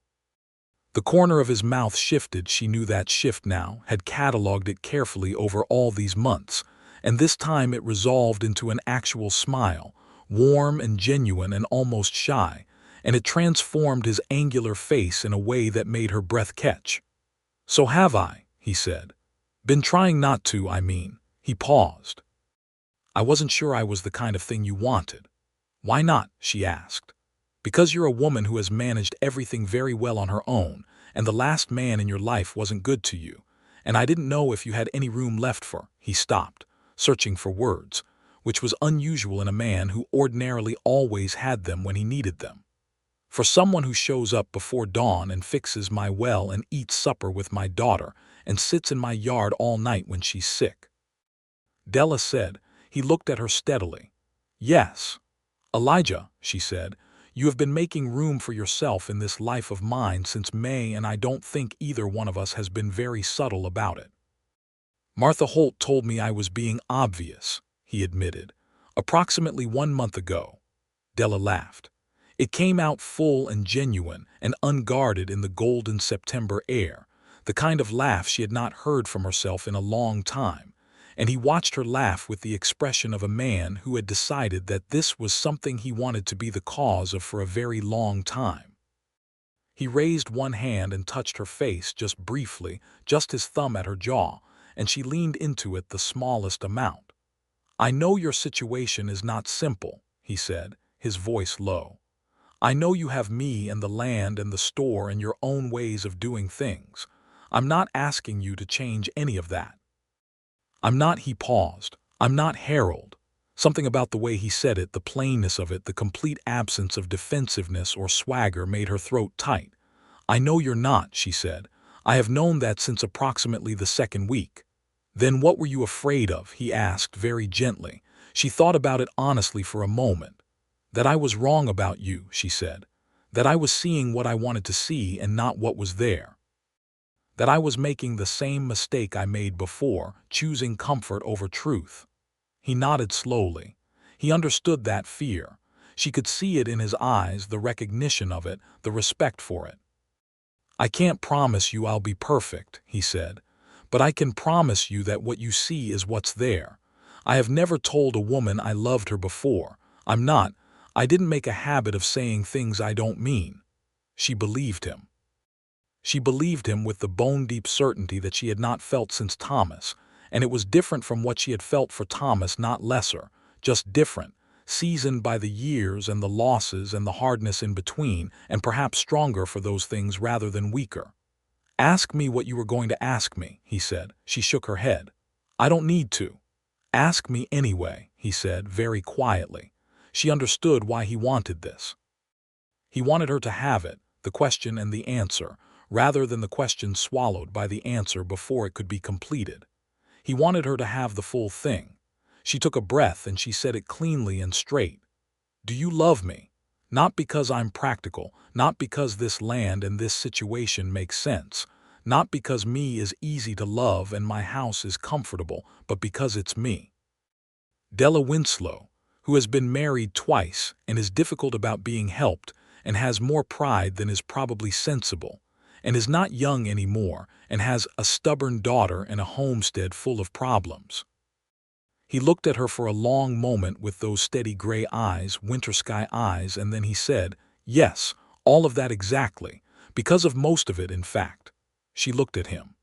The corner of his mouth shifted, she knew that shift now, had catalogued it carefully over all these months, and this time it resolved into an actual smile, warm and genuine and almost shy, and it transformed his angular face in a way that made her breath catch. "So have I," he said. "Been trying not to, I mean." He paused. "I wasn't sure I was the kind of thing you wanted." "Why not?" she asked. "Because you're a woman who has managed everything very well on her own, and the last man in your life wasn't good to you, and I didn't know if you had any room left for—" He stopped, searching for words, which was unusual in a man who ordinarily always had them when he needed them. "For someone who shows up before dawn and fixes my well and eats supper with my daughter and sits in my yard all night when she's sick." Della said. He looked at her steadily. "Yes, Elijah," she said, "you have been making room for yourself in this life of mine since May, and I don't think either one of us has been very subtle about it." "Martha Holt told me I was being obvious," he admitted. "Approximately 1 month ago." Della laughed. It came out full and genuine and unguarded in the golden September air, the kind of laugh she had not heard from herself in a long time, and he watched her laugh with the expression of a man who had decided that this was something he wanted to be the cause of for a very long time. He raised one hand and touched her face just briefly, just his thumb at her jaw, and she leaned into it the smallest amount. "I know your situation is not simple," he said, his voice low. "I know you have me and the land and the store and your own ways of doing things. I'm not asking you to change any of that. I'm not," he paused, "I'm not Harold." Something about the way he said it, the plainness of it, the complete absence of defensiveness or swagger made her throat tight. "I know you're not," she said. "I have known that since approximately the 2nd week." "Then what were you afraid of?" he asked very gently. She thought about it honestly for a moment. "That I was wrong about you," she said. "That I was seeing what I wanted to see and not what was there. That I was making the same mistake I made before, choosing comfort over truth." He nodded slowly. He understood that fear. She could see it in his eyes, the recognition of it, the respect for it. "I can't promise you I'll be perfect," he said, "but I can promise you that what you see is what's there. I have never told a woman I loved her before. I didn't make a habit of saying things I don't mean." She believed him. She believed him with the bone-deep certainty that she had not felt since Thomas, and it was different from what she had felt for Thomas, not lesser, just different, seasoned by the years and the losses and the hardness in between, and perhaps stronger for those things rather than weaker. "Ask me what you were going to ask me," he said. She shook her head. "I don't need to." "Ask me anyway," he said very quietly. She understood why he wanted this. He wanted her to have it, the question and the answer, rather than the question swallowed by the answer before it could be completed. He wanted her to have the full thing. She took a breath and she said it cleanly and straight. "Do you love me? Not because I'm practical, not because this land and this situation makes sense, not because me is easy to love and my house is comfortable, but because it's me. Della Winslow, who has been married twice and is difficult about being helped and has more pride than is probably sensible, and is not young anymore and has a stubborn daughter and a homestead full of problems." He looked at her for a long moment with those steady gray eyes, winter sky eyes, and then he said, "Yes, all of that exactly, because of most of it, in fact." She looked at him.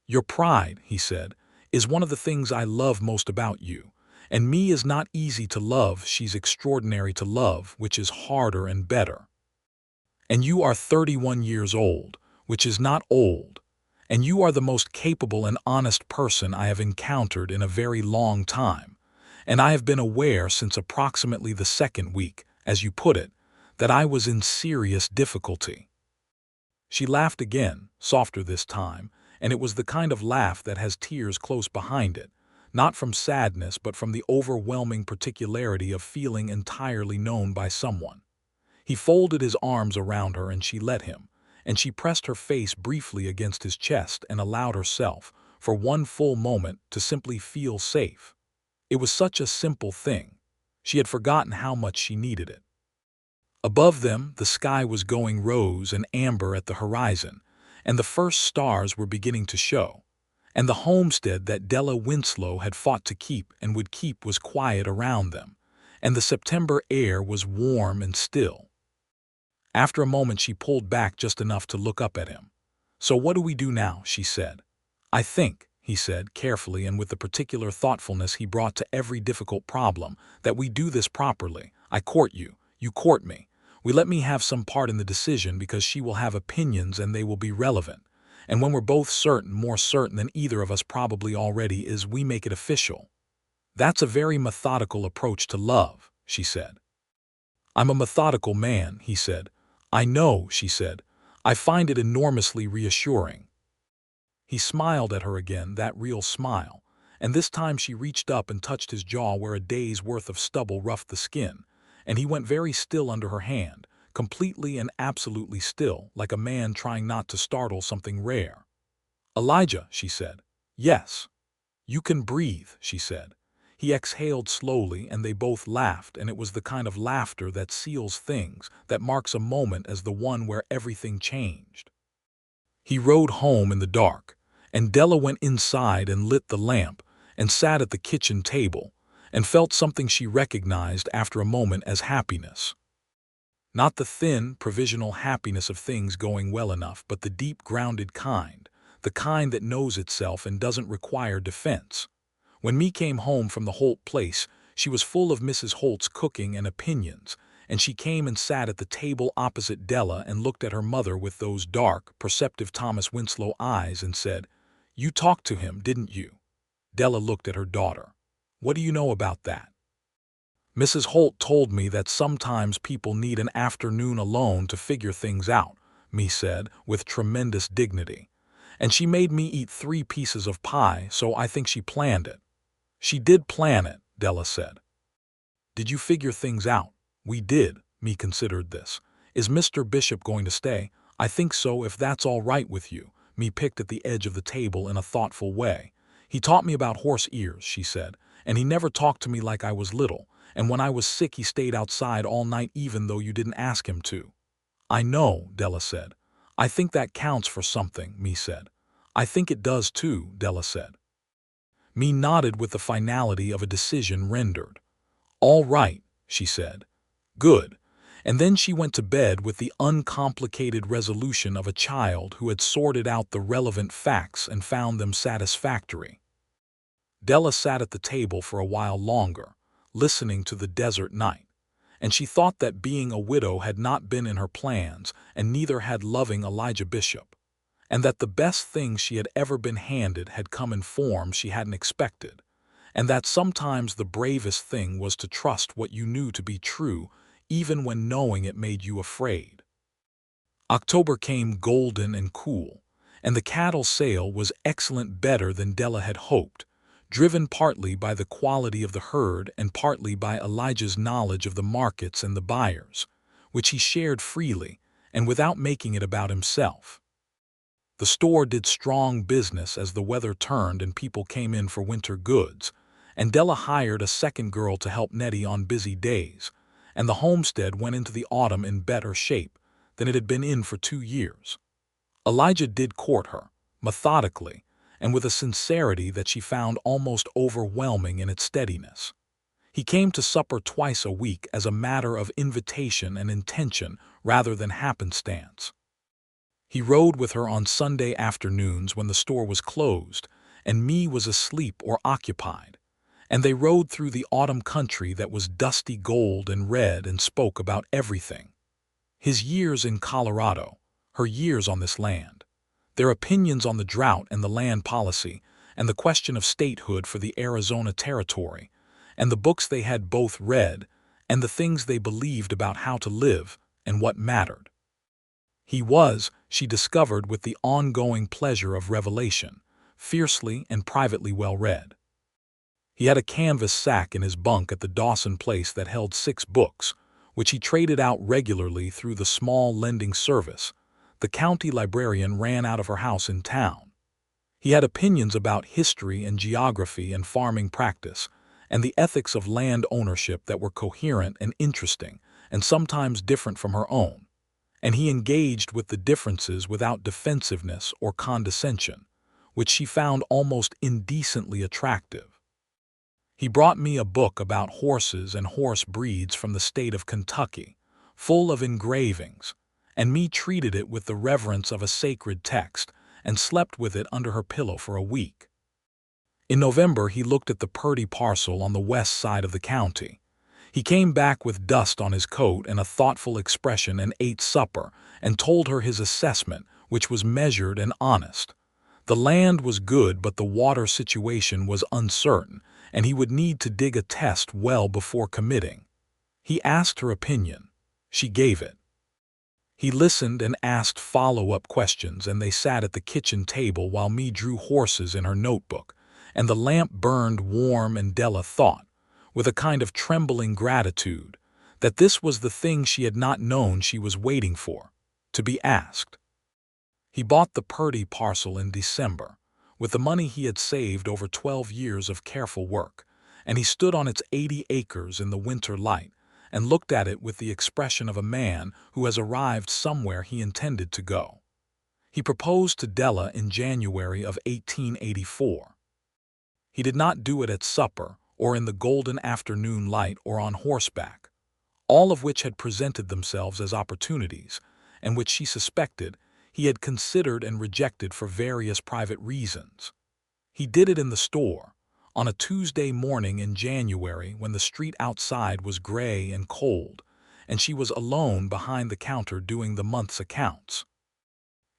"Your pride," he said, "is one of the things I love most about you. And me is not easy to love, she's extraordinary to love, which is harder and better. And you are 31 years old, which is not old. And you are the most capable and honest person I have encountered in a very long time. And I have been aware since approximately the second week, as you put it, that I was in serious difficulty." She laughed again, softer this time, and it was the kind of laugh that has tears close behind it, not from sadness but from the overwhelming particularity of feeling entirely known by someone. He folded his arms around her and she let him, and she pressed her face briefly against his chest and allowed herself, for one full moment, to simply feel safe. It was such a simple thing. She had forgotten how much she needed it. Above them, the sky was going rose and amber at the horizon, and the first stars were beginning to show. And the homestead that Della Winslow had fought to keep and would keep was quiet around them, and the September air was warm and still. After a moment she pulled back just enough to look up at him. "So what do we do now?" she said. "I think," he said, carefully and with the particular thoughtfulness he brought to every difficult problem, "that we do this properly. I court you, you court me. We let me have some part in the decision because she will have opinions and they will be relevant. And when we're both certain, more certain than either of us probably already is, we make it official." "That's a very methodical approach to love," she said. "I'm a methodical man," he said. "I know," she said. "I find it enormously reassuring." He smiled at her again, that real smile, and this time she reached up and touched his jaw where a day's worth of stubble roughed the skin, and he went very still under her hand, completely and absolutely still, like a man trying not to startle something rare. "Elijah," she said. "Yes." "You can breathe," she said. He exhaled slowly and they both laughed, and it was the kind of laughter that seals things, that marks a moment as the one where everything changed. He rode home in the dark, and Della went inside and lit the lamp, and sat at the kitchen table, and felt something she recognized after a moment as happiness. Not the thin, provisional happiness of things going well enough, but the deep, grounded kind, the kind that knows itself and doesn't require defense. When Me came home from the Holt place, she was full of Mrs. Holt's cooking and opinions, and she came and sat at the table opposite Della and looked at her mother with those dark, perceptive Thomas Winslow eyes and said, "You talked to him, didn't you?" Della looked at her daughter. "What do you know about that?" "Mrs. Holt told me that sometimes people need an afternoon alone to figure things out," Me said, with tremendous dignity. "And she made me eat 3 pieces of pie, so I think she planned it." "She did plan it," Della said. "Did you figure things out?" "We did." Me considered this. "Is Mr. Bishop going to stay?" "I think so, if that's all right with you." Me picked at the edge of the table in a thoughtful way. "He taught me about horse ears," she said, "and he never talked to me like I was little, and when I was sick he stayed outside all night even though you didn't ask him to." "I know," Della said. "I think that counts for something," Me said. "I think it does too," Della said. Me nodded with the finality of a decision rendered. "All right," she said. "Good." And then she went to bed with the uncomplicated resolution of a child who had sorted out the relevant facts and found them satisfactory. Della sat at the table for a while longer, listening to the desert night, and she thought that being a widow had not been in her plans, and neither had loving Elijah Bishop, and that the best thing she had ever been handed had come in form she hadn't expected, and that sometimes the bravest thing was to trust what you knew to be true, even when knowing it made you afraid. October came golden and cool, and the cattle sale was excellent, better than Della had hoped, driven partly by the quality of the herd and partly by Elijah's knowledge of the markets and the buyers, which he shared freely and without making it about himself. The store did strong business as the weather turned and people came in for winter goods, and Della hired a second girl to help Nettie on busy days, and the homestead went into the autumn in better shape than it had been in for 2 years. Elijah did court her, methodically, and with a sincerity that she found almost overwhelming in its steadiness. He came to supper twice a week as a matter of invitation and intention rather than happenstance. He rode with her on Sunday afternoons when the store was closed and me was asleep or occupied, and they rode through the autumn country that was dusty gold and red and spoke about everything. His years in Colorado, her years on this land, their opinions on the drought and the land policy, and the question of statehood for the Arizona Territory, and the books they had both read, and the things they believed about how to live and what mattered. He was, she discovered with the ongoing pleasure of revelation, fiercely and privately well-read. He had a canvas sack in his bunk at the Dawson place that held 6 books, which he traded out regularly through the small lending service the county librarian ran out of her house in town. He had opinions about history and geography and farming practice, and the ethics of land ownership that were coherent and interesting, and sometimes different from her own, and he engaged with the differences without defensiveness or condescension, which she found almost indecently attractive. He brought me a book about horses and horse breeds from the state of Kentucky, full of engravings, and me treated it with the reverence of a sacred text and slept with it under her pillow for a week. In November he looked at the Purdy parcel on the west side of the county. He came back with dust on his coat and a thoughtful expression and ate supper and told her his assessment, which was measured and honest. The land was good, but the water situation was uncertain, and he would need to dig a test well before committing. He asked her opinion. She gave it. He listened and asked follow-up questions, and they sat at the kitchen table while me drew horses in her notebook, and the lamp burned warm, and Della thought, with a kind of trembling gratitude, that this was the thing she had not known she was waiting for, to be asked. He bought the Purdy parcel in December, with the money he had saved over 12 years of careful work, and he stood on its 80 acres in the winter light, and looked at it with the expression of a man who has arrived somewhere he intended to go. He proposed to Della in January of 1884. He did not do it at supper, or in the golden afternoon light, or on horseback, all of which had presented themselves as opportunities, and which she suspected he had considered and rejected for various private reasons. He did it in the store, on a Tuesday morning in January when the street outside was gray and cold, and she was alone behind the counter doing the month's accounts.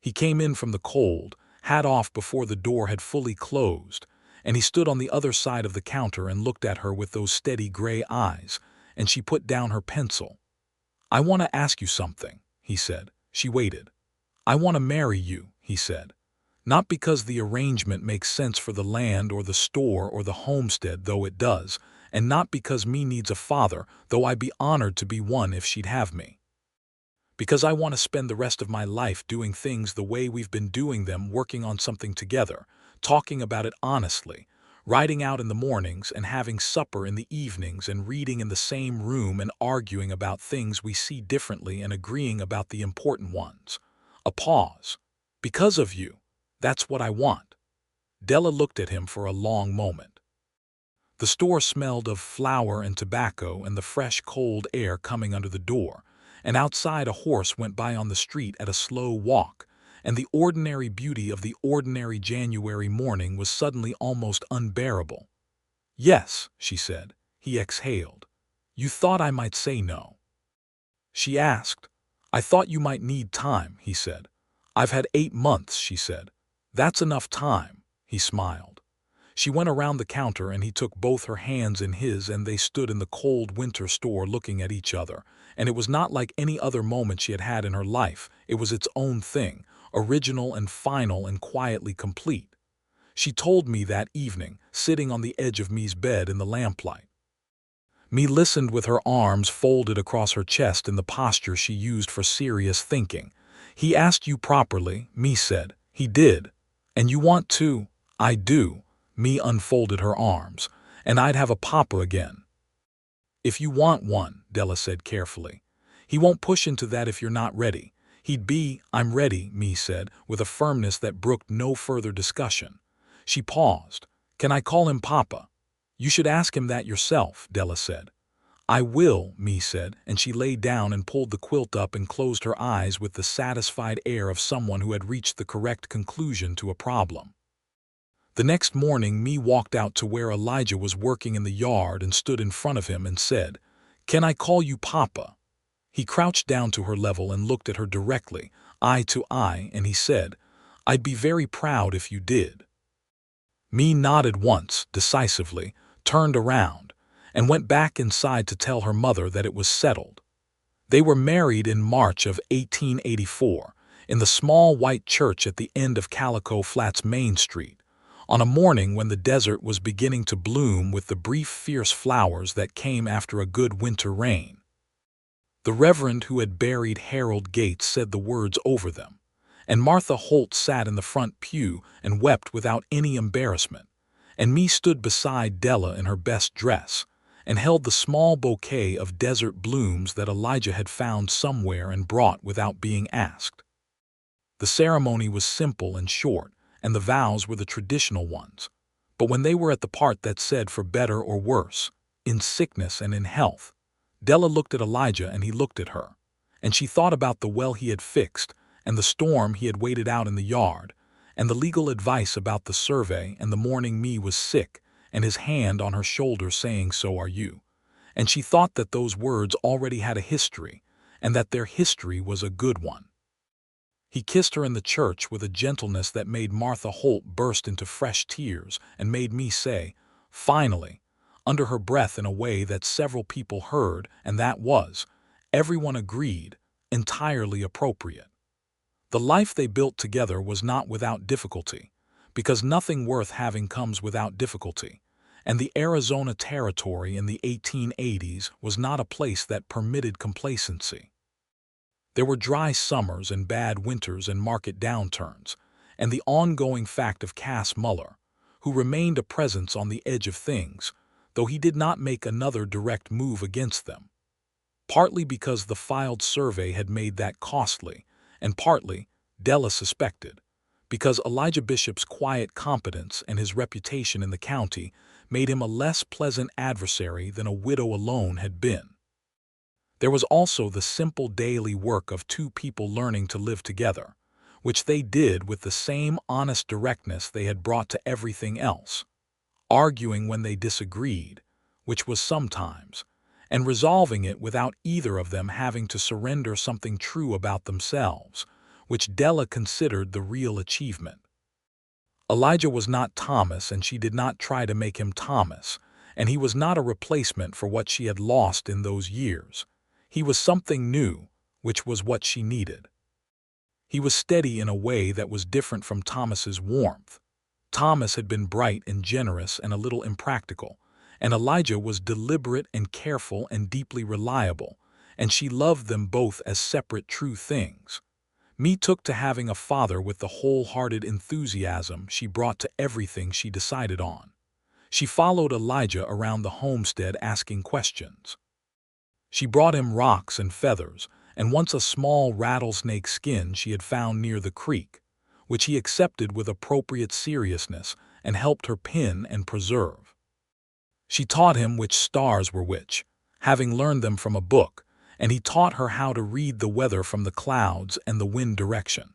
He came in from the cold, hat off before the door had fully closed, and he stood on the other side of the counter and looked at her with those steady gray eyes, and she put down her pencil. "I want to ask you something," he said. She waited. "I want to marry you," he said. "Not because the arrangement makes sense for the land or the store or the homestead, though it does, and not because me needs a father, though I'd be honored to be one if she'd have me. Because I want to spend the rest of my life doing things the way we've been doing them, working on something together, talking about it honestly, riding out in the mornings and having supper in the evenings and reading in the same room and arguing about things we see differently and agreeing about the important ones." A pause. "Because of you. That's what I want." Della looked at him for a long moment. The store smelled of flour and tobacco and the fresh, cold air coming under the door, and outside a horse went by on the street at a slow walk, and the ordinary beauty of the ordinary January morning was suddenly almost unbearable. "Yes," she said. He exhaled. "You thought I might say no?" She asked. "I thought you might need time," he said. "I've had 8 months," she said. "That's enough time," he smiled. She went around the counter and he took both her hands in his, and they stood in the cold winter store looking at each other, and it was not like any other moment she had had in her life. It was its own thing, original and final and quietly complete. She told me that evening, sitting on the edge of me's bed in the lamplight. Me listened with her arms folded across her chest in the posture she used for serious thinking. "He asked you properly," me said. "He did. And you want to?" "I do." Me unfolded her arms. "And I'd have a papa again." "If you want one," Della said carefully. "He won't push into that if you're not ready. He'd be, 'I'm ready,'" me said, with a firmness that brooked no further discussion. She paused. "Can I call him Papa?" "You should ask him that yourself," Della said. "I will," Me said, and she lay down and pulled the quilt up and closed her eyes with the satisfied air of someone who had reached the correct conclusion to a problem. The next morning, Me walked out to where Elijah was working in the yard and stood in front of him and said, "Can I call you Papa?" He crouched down to her level and looked at her directly, eye to eye, and he said, "I'd be very proud if you did." Me nodded once, decisively, turned around, and went back inside to tell her mother that it was settled. They were married in March of 1884, in the small white church at the end of Calico Flats Main Street, on a morning when the desert was beginning to bloom with the brief fierce flowers that came after a good winter rain. The Reverend who had buried Harold Gates said the words over them, and Martha Holt sat in the front pew and wept without any embarrassment, and Me stood beside Della in her best dress, and held the small bouquet of desert blooms that Elijah had found somewhere and brought without being asked. The ceremony was simple and short, and the vows were the traditional ones, but when they were at the part that said for better or worse, in sickness and in health, Della looked at Elijah and he looked at her, and she thought about the well he had fixed, and the storm he had waited out in the yard, and the legal advice about the survey, and the morning Me was sick, and his hand on her shoulder saying, "So are you." And she thought that those words already had a history, and that their history was a good one. He kissed her in the church with a gentleness that made Martha Holt burst into fresh tears and made Me say, "Finally," under her breath in a way that several people heard, and that was, everyone agreed, entirely appropriate. The life they built together was not without difficulty, because nothing worth having comes without difficulty, and the Arizona Territory in the 1880s was not a place that permitted complacency. There were dry summers and bad winters and market downturns, and the ongoing fact of Cass Muller, who remained a presence on the edge of things, though he did not make another direct move against them. Partly because the filed survey had made that costly, and partly, Della suspected, because Elijah Bishop's quiet competence and his reputation in the county made him a less pleasant adversary than a widow alone had been. There was also the simple daily work of two people learning to live together, which they did with the same honest directness they had brought to everything else, arguing when they disagreed, which was sometimes, and resolving it without either of them having to surrender something true about themselves, which Della considered the real achievement. Elijah was not Thomas, and she did not try to make him Thomas, and he was not a replacement for what she had lost in those years. He was something new, which was what she needed. He was steady in a way that was different from Thomas's warmth. Thomas had been bright and generous and a little impractical, and Elijah was deliberate and careful and deeply reliable, and she loved them both as separate true things. Me took to having a father with the wholehearted enthusiasm she brought to everything she decided on. She followed Elijah around the homestead asking questions. She brought him rocks and feathers, and once a small rattlesnake skin she had found near the creek, which he accepted with appropriate seriousness and helped her pin and preserve. She taught him which stars were which, having learned them from a book, and he taught her how to read the weather from the clouds and the wind direction.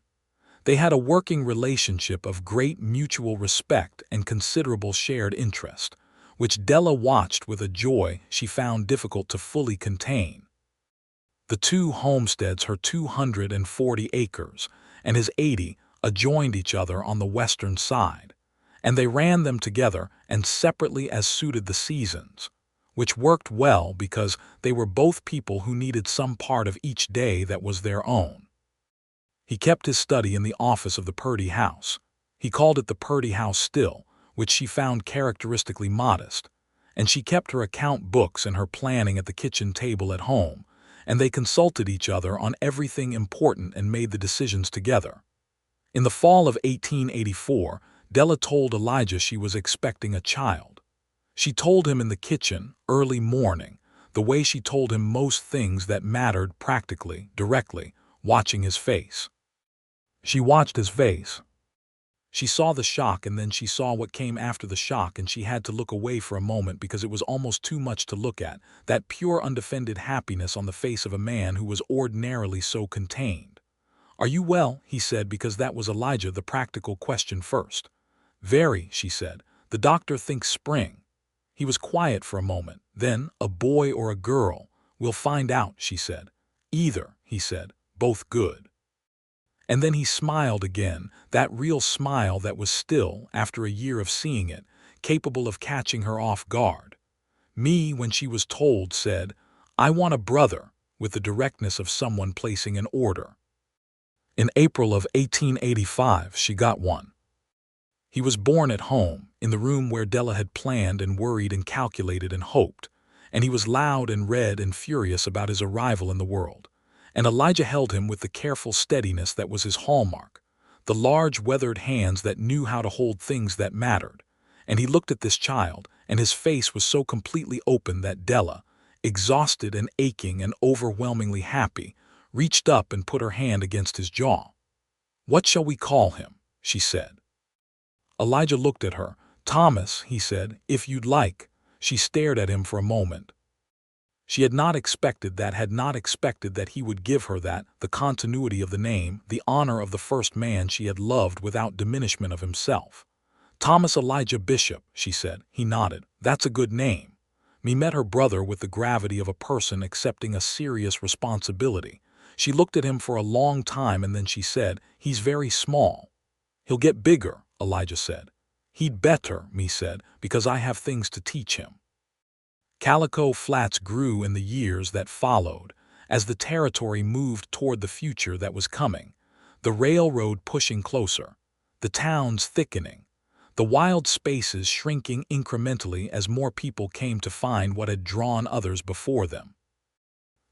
They had a working relationship of great mutual respect and considerable shared interest, which Della watched with a joy she found difficult to fully contain. The two homesteads, her 240 acres and his 80, adjoined each other on the western side, and they ran them together and separately as suited the seasons, which worked well because they were both people who needed some part of each day that was their own. He kept his study in the office of the Purdy house. He called it the Purdy house still, which she found characteristically modest, and she kept her account books and her planning at the kitchen table at home, and they consulted each other on everything important and made the decisions together. In the fall of 1884, Della told Elijah she was expecting a child. She told him in the kitchen, early morning, the way she told him most things that mattered practically, directly, watching his face. She watched his face. She saw the shock and then she saw what came after the shock, and she had to look away for a moment because it was almost too much to look at, that pure undefended happiness on the face of a man who was ordinarily so contained. "Are you well?" he said, because that was Elijah the practical question first. "Very," she said. "The doctor thinks spring." He was quiet for a moment. Then, "A boy or a girl? We'll find out," she said. "Either," he said. "Both good." And then he smiled again, that real smile that was still, after a year of seeing it, capable of catching her off guard. Me, when she was told, said, "I want a brother," with the directness of someone placing an order. In April of 1885, she got one. He was born at home, in the room where Della had planned and worried and calculated and hoped, and he was loud and red and furious about his arrival in the world. And Elijah held him with the careful steadiness that was his hallmark, the large weathered hands that knew how to hold things that mattered. And he looked at this child, and his face was so completely open that Della, exhausted and aching and overwhelmingly happy, reached up and put her hand against his jaw. "What shall we call him?" she said. Elijah looked at her. "Thomas," he said, "if you'd like." She stared at him for a moment. She had not expected that he would give her that, the continuity of the name, the honor of the first man she had loved without diminishment of himself. "Thomas Elijah Bishop," she said. He nodded. "That's a good name." Me met her brother with the gravity of a person accepting a serious responsibility. She looked at him for a long time and then she said, "He's very small." "He'll get bigger," Elijah said. "He'd better," me said, "because I have things to teach him." Calico Flats grew in the years that followed, as the territory moved toward the future that was coming, the railroad pushing closer, the towns thickening, the wild spaces shrinking incrementally as more people came to find what had drawn others before them.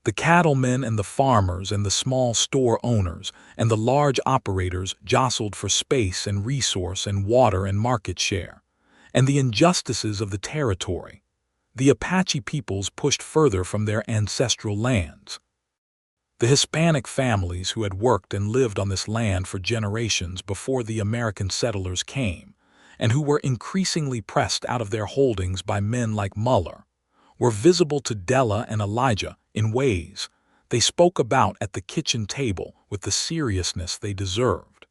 The cattlemen and the farmers and the small store owners and the large operators jostled for space and resource and water and market share, and the injustices of the territory. The Apache peoples pushed further from their ancestral lands. The Hispanic families who had worked and lived on this land for generations before the American settlers came, and who were increasingly pressed out of their holdings by men like Muller, were visible to Della and Elijah in ways they spoke about at the kitchen table with the seriousness they deserved.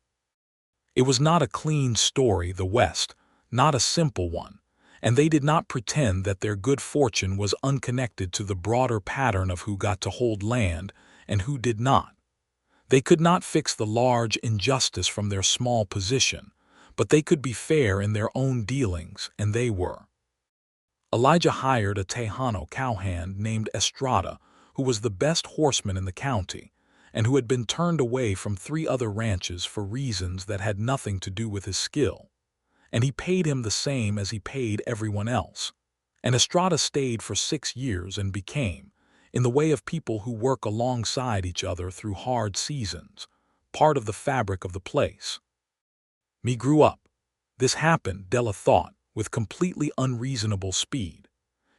It was not a clean story, the West, not a simple one, and they did not pretend that their good fortune was unconnected to the broader pattern of who got to hold land and who did not. They could not fix the large injustice from their small position, but they could be fair in their own dealings, and they were. Elijah hired a Tejano cowhand named Estrada, who was the best horseman in the county, and who had been turned away from 3 other ranches for reasons that had nothing to do with his skill. And he paid him the same as he paid everyone else. And Estrada stayed for 6 years and became, in the way of people who work alongside each other through hard seasons, part of the fabric of the place. Me grew up. This happened, Della thought, with completely unreasonable speed.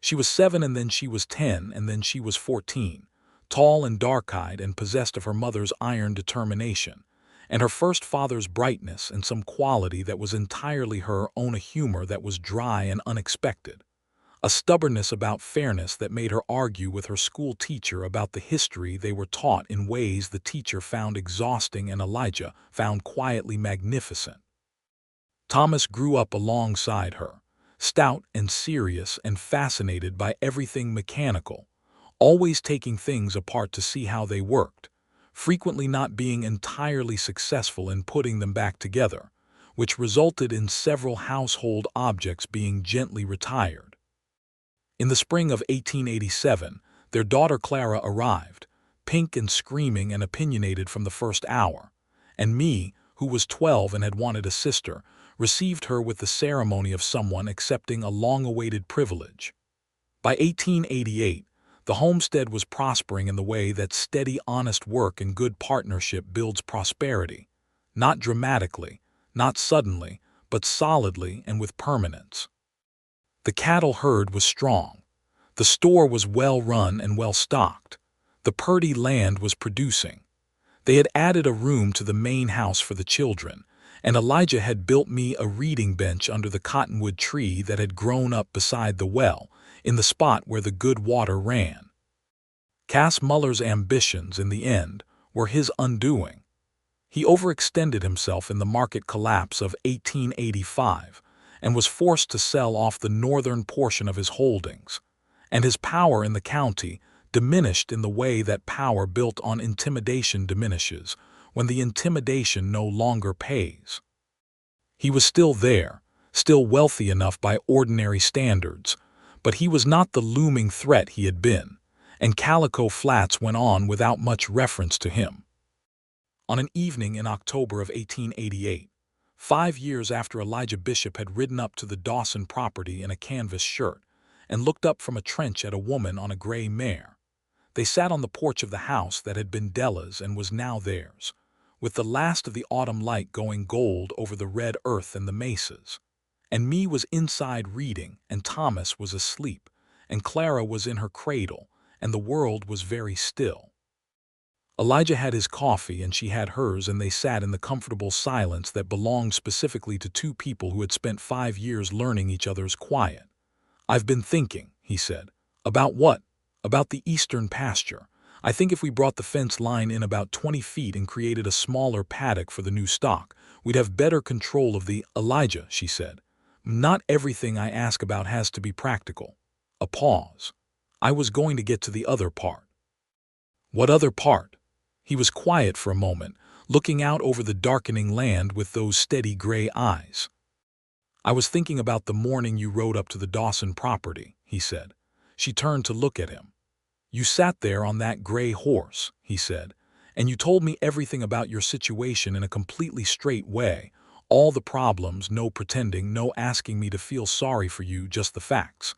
She was 7 and then she was 10 and then she was 14, tall and dark-eyed and possessed of her mother's iron determination, and her first father's brightness and some quality that was entirely her own, a humor that was dry and unexpected, a stubbornness about fairness that made her argue with her school teacher about the history they were taught in ways the teacher found exhausting and Elijah found quietly magnificent. Thomas grew up alongside her, stout and serious and fascinated by everything mechanical, always taking things apart to see how they worked, frequently not being entirely successful in putting them back together, which resulted in several household objects being gently retired. In the spring of 1887, their daughter Clara arrived, pink and screaming and opinionated from the first hour, and me, who was 12 and had wanted a sister, received her with the ceremony of someone accepting a long-awaited privilege. By 1888, the homestead was prospering in the way that steady, honest work and good partnership builds prosperity, not dramatically, not suddenly, but solidly and with permanence. The cattle herd was strong. The store was well run and well stocked. The Purdy land was producing. They had added a room to the main house for the children, and Elijah had built me a reading bench under the cottonwood tree that had grown up beside the well, in the spot where the good water ran. Cass Muller's ambitions, in the end, were his undoing. He overextended himself in the market collapse of 1885 and was forced to sell off the northern portion of his holdings, and his power in the county diminished in the way that power built on intimidation diminishes when the intimidation no longer pays. He was still there, still wealthy enough by ordinary standards, but he was not the looming threat he had been, and Calico Flats went on without much reference to him. On an evening in October of 1888, 5 years after Elijah Bishop had ridden up to the Dawson property in a canvas shirt and looked up from a trench at a woman on a gray mare, they sat on the porch of the house that had been Della's and was now theirs, with the last of the autumn light going gold over the red earth and the mesas. And me was inside reading, and Thomas was asleep, and Clara was in her cradle, and the world was very still. Elijah had his coffee and she had hers, and they sat in the comfortable silence that belonged specifically to two people who had spent 5 years learning each other's quiet. "I've been thinking," he said. "About what?" "About the eastern pasture. I think if we brought the fence line in about 20 feet and created a smaller paddock for the new stock, we'd have better control of the—" "Elijah," she said, "not everything I ask about has to be practical." A pause. "I was going to get to the other part." "What other part?" He was quiet for a moment, looking out over the darkening land with those steady gray eyes. "I was thinking about the morning you rode up to the Dawson property," he said. She turned to look at him. "You sat there on that gray horse," he said, "and you told me everything about your situation in a completely straight way, all the problems, no pretending, no asking me to feel sorry for you, just the facts.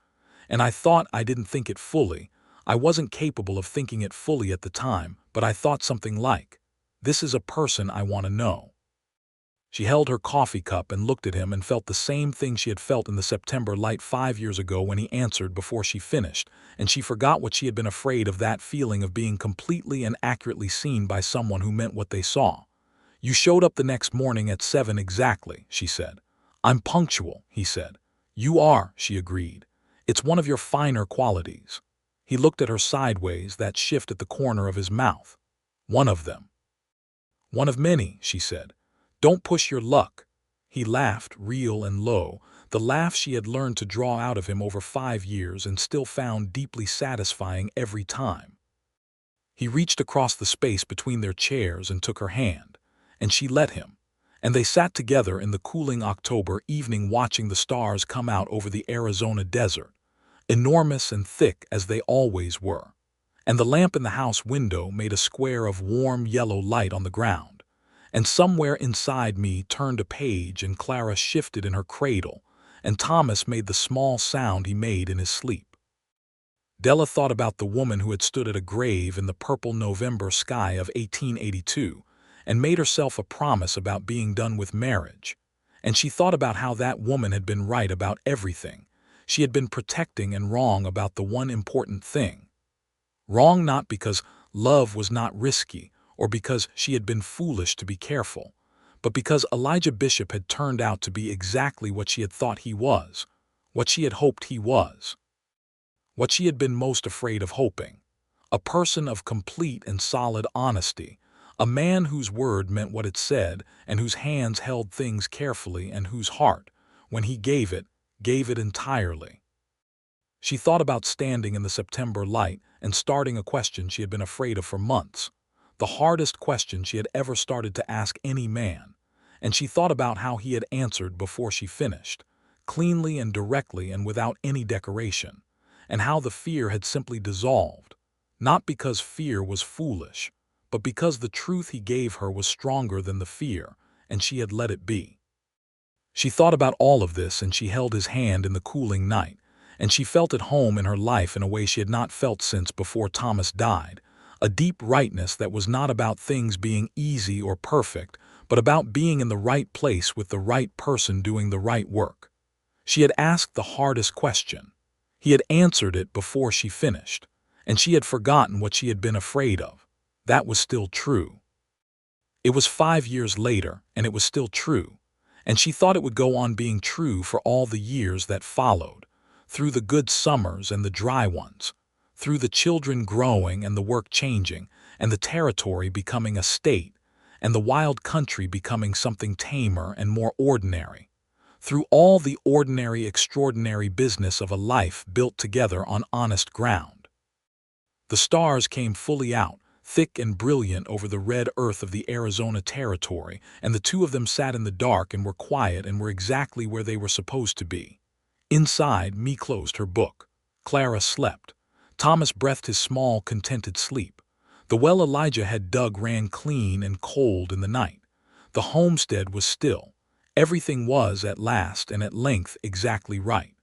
And I thought I didn't think it fully. I wasn't capable of thinking it fully at the time, but I thought something like, this is a person I want to know." She held her coffee cup and looked at him and felt the same thing she had felt in the September light 5 years ago when he answered before she finished, and she forgot what she had been afraid of, that feeling of being completely and accurately seen by someone who meant what they saw. "You showed up the next morning at 7 exactly," she said. "I'm punctual," he said. "You are," she agreed. "It's one of your finer qualities." He looked at her sideways, that shift at the corner of his mouth. "One of them." "One of many," she said. "Don't push your luck." He laughed, real and low, the laugh she had learned to draw out of him over 5 years and still found deeply satisfying every time. He reached across the space between their chairs and took her hand, and she let him, and they sat together in the cooling October evening watching the stars come out over the Arizona desert, enormous and thick as they always were, and the lamp in the house window made a square of warm yellow light on the ground, and somewhere inside me turned a page and Clara shifted in her cradle, and Thomas made the small sound he made in his sleep. Della thought about the woman who had stood at a grave in the purple November sky of 1882 and made herself a promise about being done with marriage, and she thought about how that woman had been right about everything. She had been protecting and wrong about the one important thing. Wrong not because love was not risky or because she had been foolish to be careful, but because Elijah Bishop had turned out to be exactly what she had thought he was, what she had hoped he was, what she had been most afraid of hoping. A person of complete and solid honesty, a man whose word meant what it said and whose hands held things carefully and whose heart, when he gave it entirely. She thought about standing in the September light and starting a question she had been afraid of for months, the hardest question she had ever started to ask any man, and she thought about how he had answered before she finished, cleanly and directly and without any decoration, and how the fear had simply dissolved, not because fear was foolish, but because the truth he gave her was stronger than the fear, and she had let it be. She thought about all of this, and she held his hand in the cooling night, and she felt at home in her life in a way she had not felt since before Thomas died, a deep rightness that was not about things being easy or perfect, but about being in the right place with the right person doing the right work. She had asked the hardest question. He had answered it before she finished, and she had forgotten what she had been afraid of. That was still true. It was 5 years later, and it was still true. And she thought it would go on being true for all the years that followed, through the good summers and the dry ones, through the children growing and the work changing, and the territory becoming a state, and the wild country becoming something tamer and more ordinary, through all the ordinary, extraordinary business of a life built together on honest ground. The stars came fully out, thick and brilliant over the red earth of the Arizona territory, and the two of them sat in the dark and were quiet and were exactly where they were supposed to be. Inside, Me closed her book. Clara slept. Thomas breathed his small, contented sleep. The well Elijah had dug ran clean and cold in the night. The homestead was still. Everything was, at last and at length, exactly right.